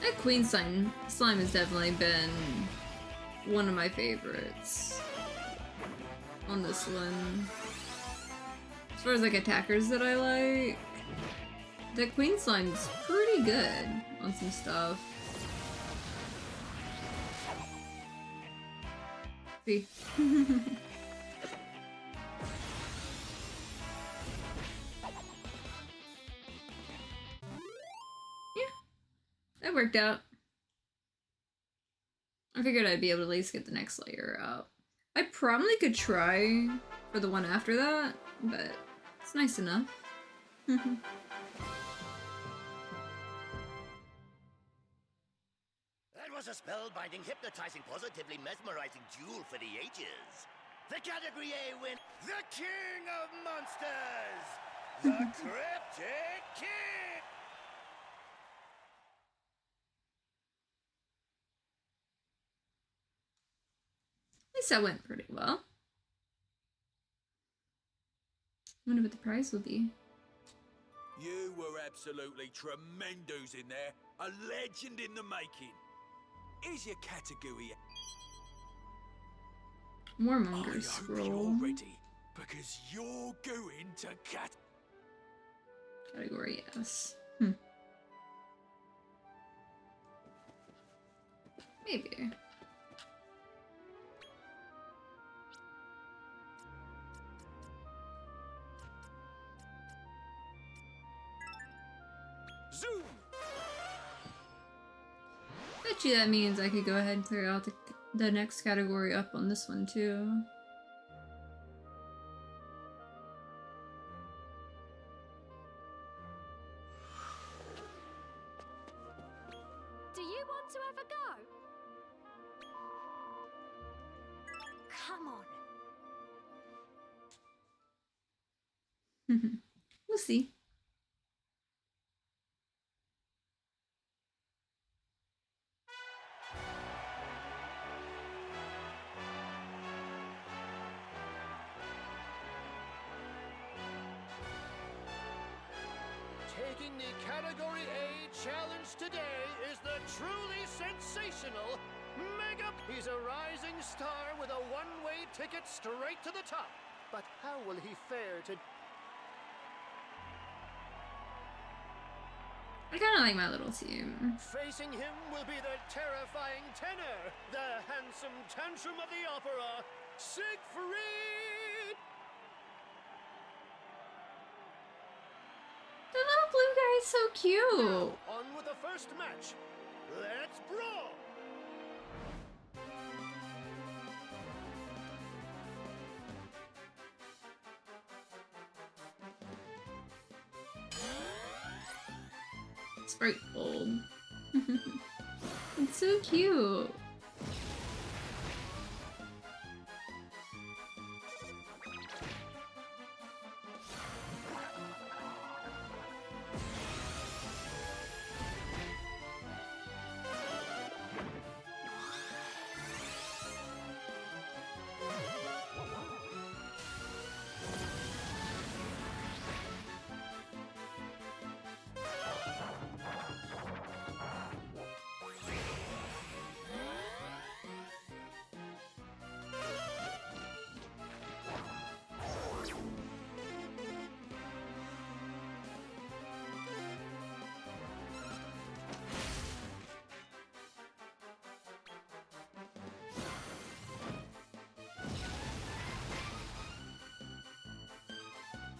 That Queen slime has definitely been one of my favorites on this one. As far as like attackers that I like, the Queen slime's pretty good on some stuff. See. That worked out. I figured I'd be able to at least get the next layer out. I probably could try for the one after that, but it's nice enough. That was a spellbinding, hypnotizing, positively mesmerizing duel for the ages. The Category A win. The King of Monsters! The Cryptic King! At least that went pretty well. I wonder what the prize will be. You were absolutely tremendous in there. A legend in the making. Is your category? Warmonger I scroll. hope you're ready, because you're going to Category yes. Maybe. Zoom! Bet you that means I could go ahead and clear out the next category up on this one too. Do you want to ever go? Come on. We'll see. Taking the Category A challenge today is the truly sensational Mega. He's a rising star with a one-way ticket straight to the top. But how will he fare to... I kind of like my little team. Facing him will be the terrifying tenor, the handsome tantrum of the opera, Siegfried! The little blue guy is so cute. Now, on with the first match. Let's brawl! Spriteful. It's so cute.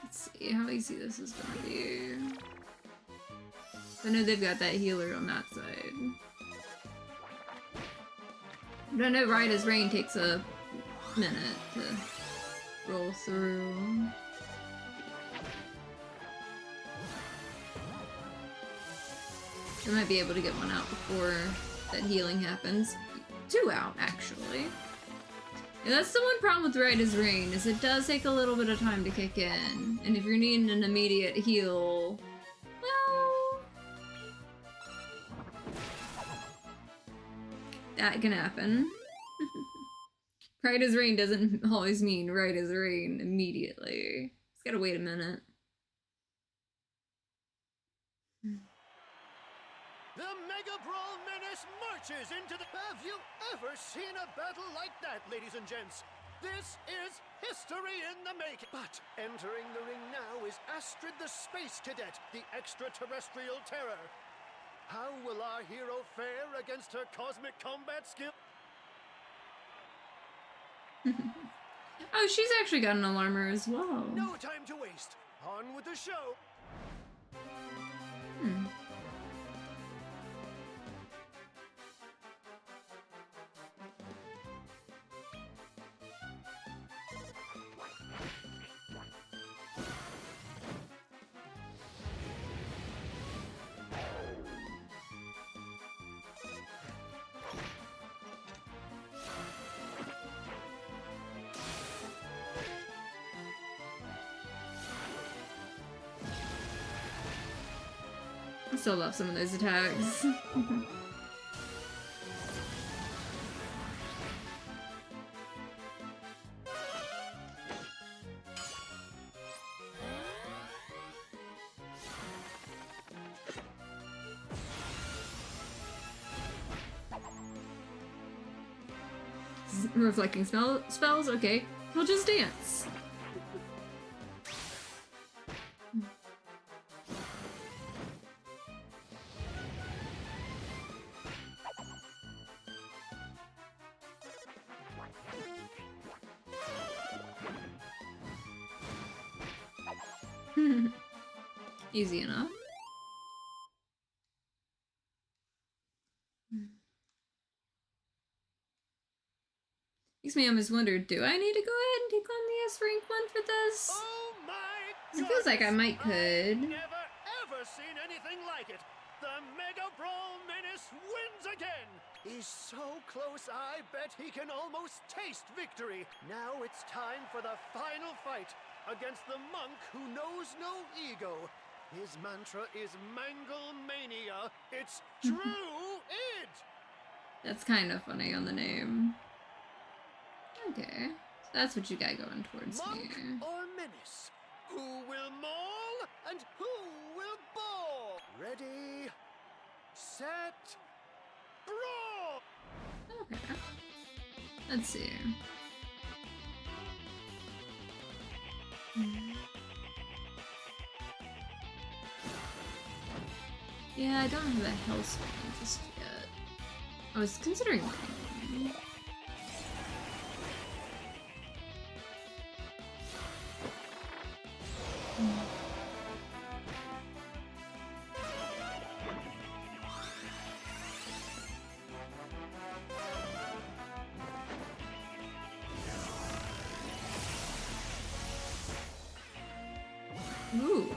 Let's see how easy this is gonna be. I know they've got that healer on that side. But I know Ryda's Rain takes a minute to roll through. I might be able to get one out before that healing happens. 2 out, actually. Yeah, that's the one problem with Ryda's Rain, is it does take a little bit of time to kick in. And if you're needing an immediate heal, well, that can happen. Ryda's Rain doesn't always mean Ryda's Rain immediately. It's gotta wait a minute. The Mega Brawl Menace marches into the... Have you ever seen a battle like that, ladies and gents? This is history in the making. But entering the ring now is Astrid the Space Cadet, the extraterrestrial terror. How will our hero fare against her cosmic combat skill? Oh, she's actually got an alarmer as well. No time to waste. On with the show. I still love some of those attacks. Reflecting spells? Okay. We'll just dance. Easy enough. Makes me almost wonder, do I need to go ahead and take on the S-Rank one for this? Oh my! It feels like I might could. I've never ever seen anything like it. The Mega Brawl Menace wins again. He's so close, I bet he can almost taste victory. Now it's time for the final fight against the monk who knows no ego. His mantra is Manglemania. It's true id. That's kind of funny on the name. Okay, so that's what you got going towards Monk here. or menace? Who will maul and who will ball? Ready, set, brawl! Okay. Let's see. Yeah, I don't have a Hellspawn just yet. I was considering getting one. Ooh.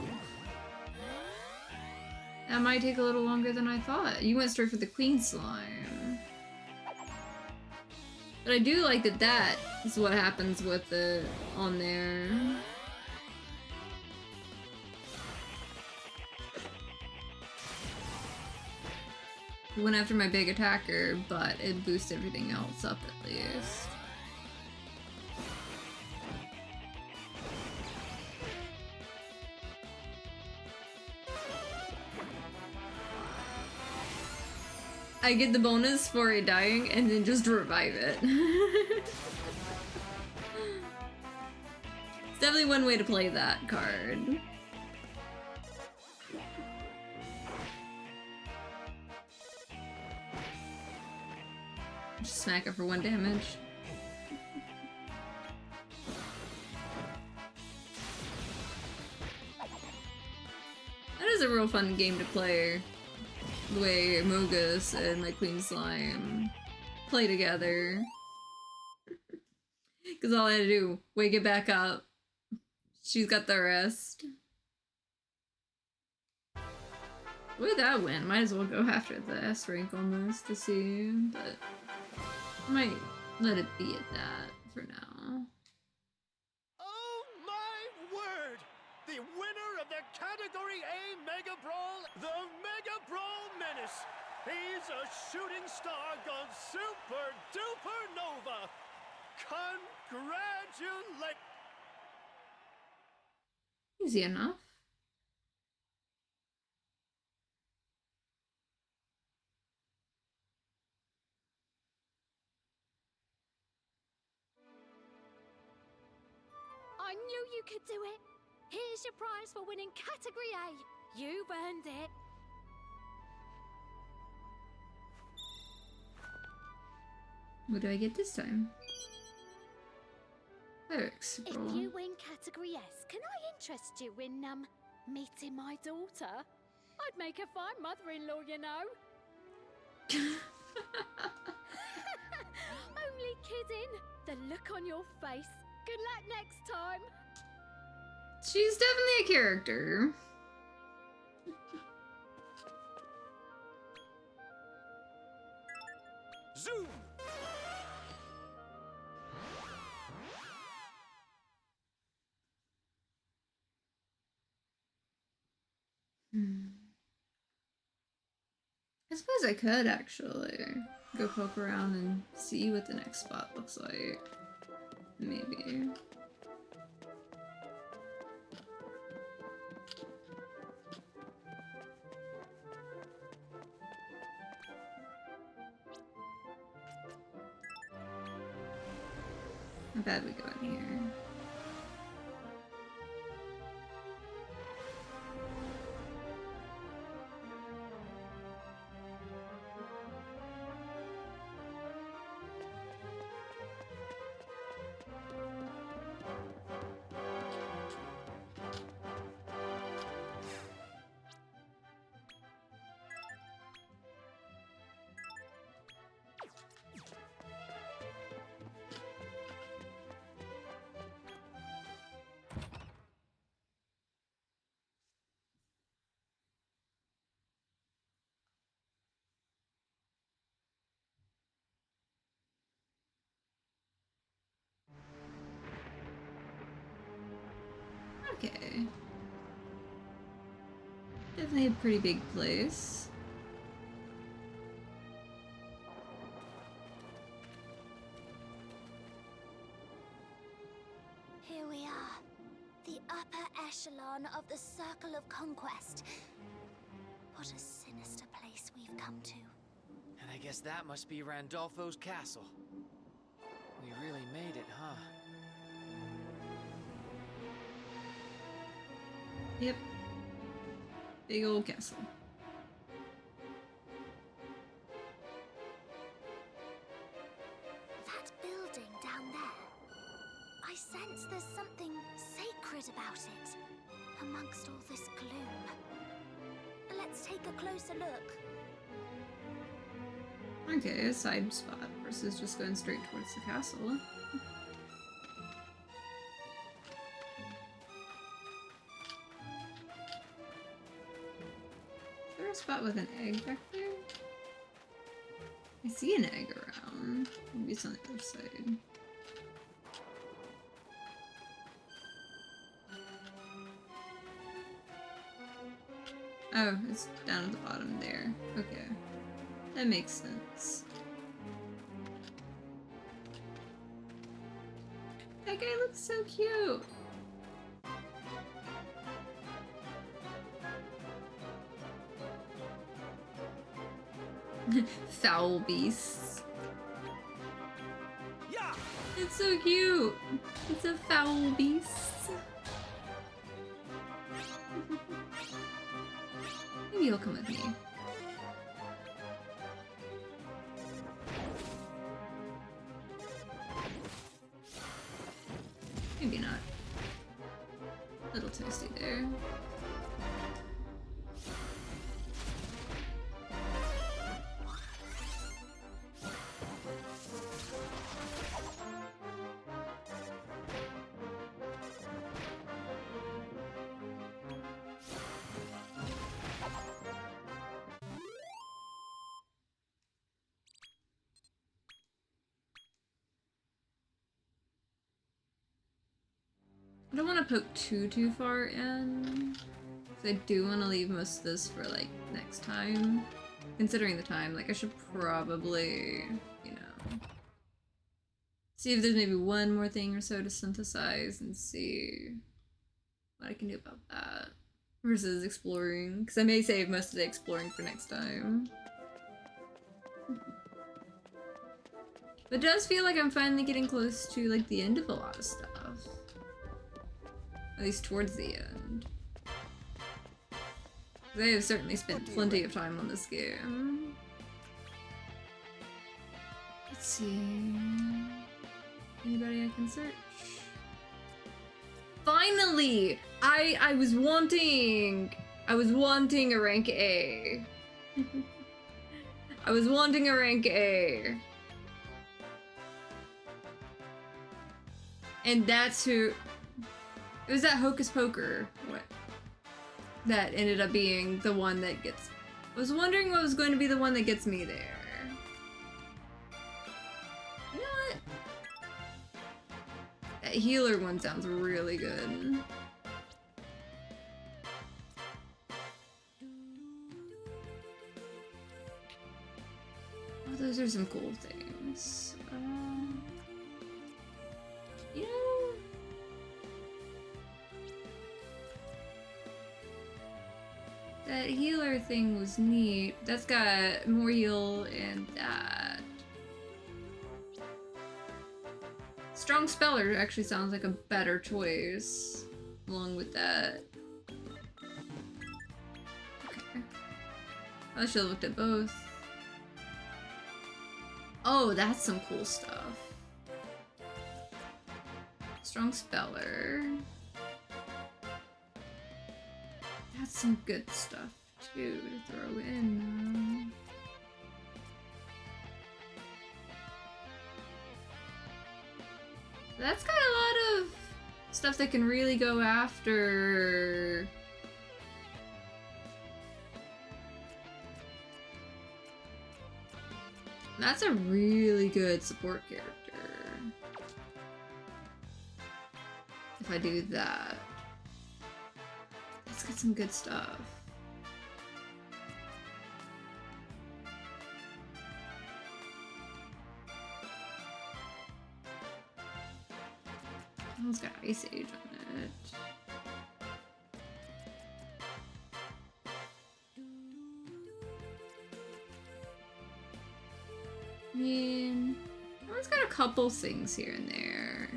That might take a little longer than I thought. You went straight for the queen slime. But I do like that that is what happens with the on there. It went after my big attacker, but it boosts everything else up at least. I get the bonus for it dying and then just revive it. It's definitely one way to play that card. Just smack it for 1 damage. That is a real fun game to play. The way Mogus and my Queen Slime play together. Because all I had to do, wake it back up. She's got the rest. Where'd that win? Might as well go after the S rank almost to see, but I might let it be at that for now. Oh my word! The winner of the Category A Mega Brawl, the Mega Brawl Menace! He's a shooting star gone super duper nova! Congratulations! Easy enough. I knew you could do it. Here's your prize for winning Category A. You've earned it. What do I get this time? Clerics If roll. you win Category S, can I interest you in, meeting my daughter? I'd make a fine mother-in-law, you know. Only kidding. The look on your face. Good luck next time. She's definitely a character. Zoom! I suppose I could actually go poke around and see what the next spot looks like. Maybe. How bad we go in here? Okay. Definitely a pretty big place. Here we are. The upper echelon of the Circle of Conquest. What a sinister place we've come to. And I guess that must be Randolfo's castle. We really made it, huh? Yep. Big old castle. That building down there. I sense there's something sacred about it, amongst all this gloom. Let's take a closer look. Okay, a side spot versus just going straight towards the castle. Is there a spot with an egg back there? I see an egg around. Maybe it's on the other side. Oh, it's down at the bottom there. Okay. That makes sense. That guy looks so cute! Foul beasts. Yeah. It's so cute! It's a foul beast. Maybe you'll come with me. Maybe not. Little toasty there. I don't want to poke too far in. I do want to leave most of this for like next time. Considering the time, like I should probably, you know, see if there's maybe one more thing or so to synthesize and see what I can do about that. Versus exploring, because I may save most of the exploring for next time. But it does feel like I'm finally getting close to like the end of a lot of stuff. At least towards the end. They have certainly spent plenty of time on this game. Let's see. Anybody I can search? Finally! I was wanting a rank A. I was wanting a rank A. And that's who. It was that Hocus Poker. What? That ended up being the one that gets. I was wondering what was going to be the one that gets me there. You know what? That healer one sounds really good. Oh, those are some cool things. You know. That healer thing was neat. That's got more heal and that. Strong Speller actually sounds like a better choice along with that. Okay. I should have looked at both. Oh, that's some cool stuff. Strong Speller. That's some good stuff too to throw in. That's got a lot of stuff that can really go after. That's a really good support character. If I do that. Let's get some good stuff. Oh, it's got Ice Age on it. I mean, it's got a couple things here and there.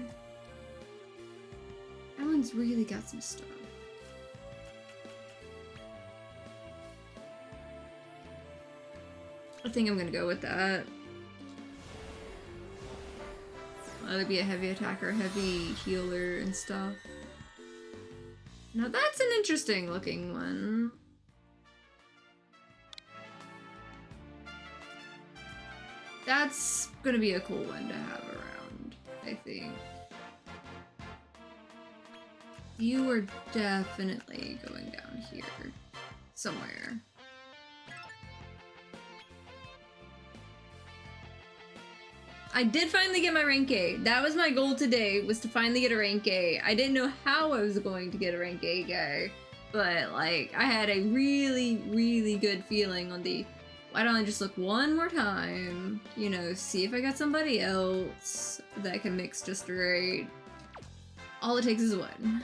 That one's really got some stuff. I think I'm gonna go with that. That'll be a heavy attacker, heavy healer and stuff. Now that's an interesting looking one. That's gonna be a cool one to have around, I think. You are definitely going down here somewhere. I did finally get my rank A. That was my goal today, was to finally get a rank A. I didn't know how I was going to get a rank A guy, but like I had a really, really good feeling on the, why don't I just look one more time, you know, see if I got somebody else that can mix just right. All it takes is one.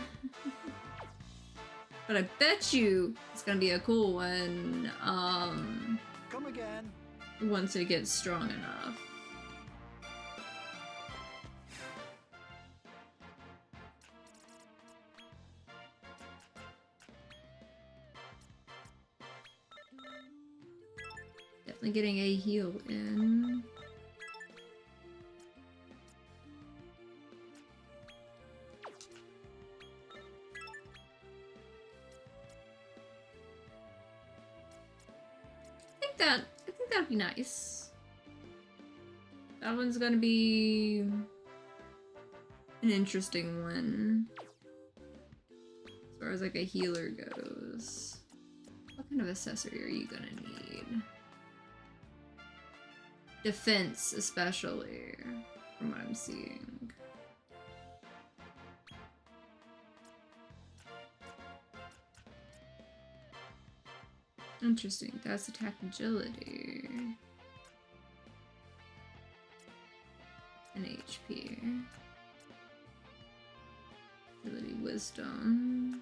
But I bet you it's gonna be a cool one, Come again. once it gets strong enough. Definitely getting a heal in. I think that'd be nice. That one's gonna be an interesting one. As far as like a healer goes. What kind of accessory are you gonna need? Defense, especially, from what I'm seeing. Interesting, that's attack agility. And HP. Agility, wisdom.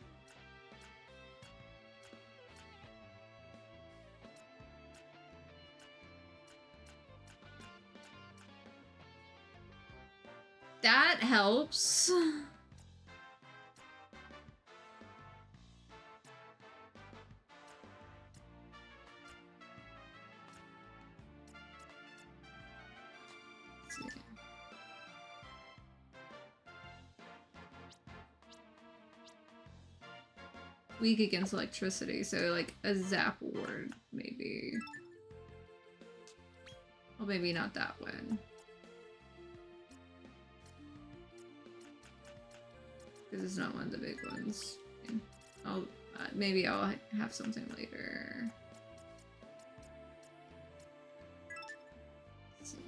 That helps. Weak against electricity, so like a zap ward, maybe. Well, maybe not that one. Because it's not one of the big ones. Maybe I'll have something later. Let's see.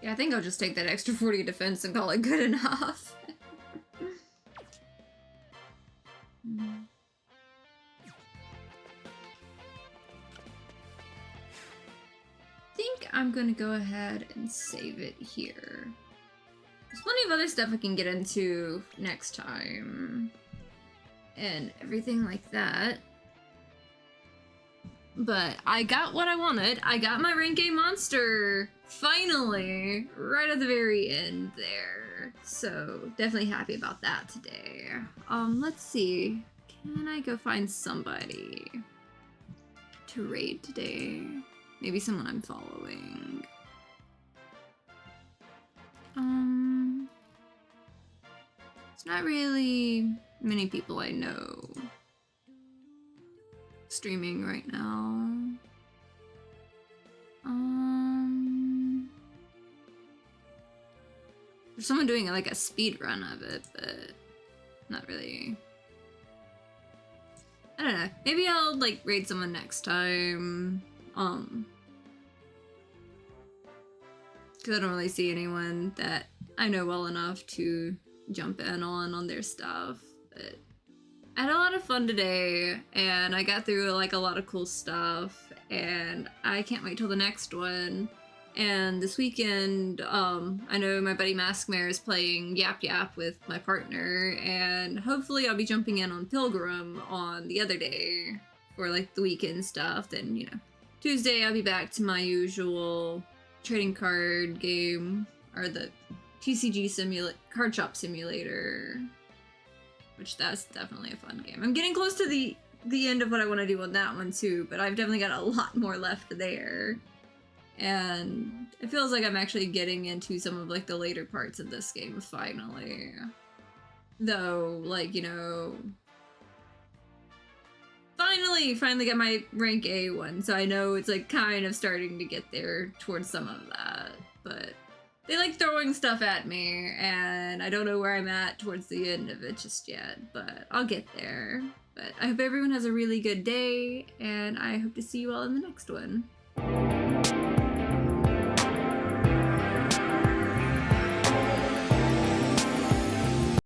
Yeah, I think I'll just take that extra 40 defense and call it good enough. I think I'm gonna go ahead and save it here. There's plenty of other stuff I can get into next time. And everything like that. But I got what I wanted. I got my rank A monster, finally, right at the very end there. So definitely happy about that today. Let's see. Can I go find somebody to raid today? Maybe someone I'm following. It's not really many people I know streaming right now. There's someone doing like a speed run of it, but not really. I don't know. Maybe I'll like raid someone next time. Because I don't really see anyone that I know well enough to jump in on their stuff. But I had a lot of fun today, and I got through like a lot of cool stuff, and I can't wait till the next one. And this weekend, I know my buddy Maskmare is playing Yap Yap with my partner, and hopefully I'll be jumping in on Pilgrim on the other day for like the weekend stuff. Then, you know, Tuesday I'll be back to my usual trading card game, or the TCG card shop simulator, which that's definitely a fun game. I'm getting close to the end of what I want to do on that one too, but I've definitely got a lot more left there. And it feels like I'm actually getting into some of like the later parts of this game finally. Though, like, you know, finally got my rank A one, so I know it's like kind of starting to get there towards some of that, but they like throwing stuff at me, and I don't know where I'm at towards the end of it just yet, but I'll get there. But I hope everyone has a really good day, and I hope to see you all in the next one.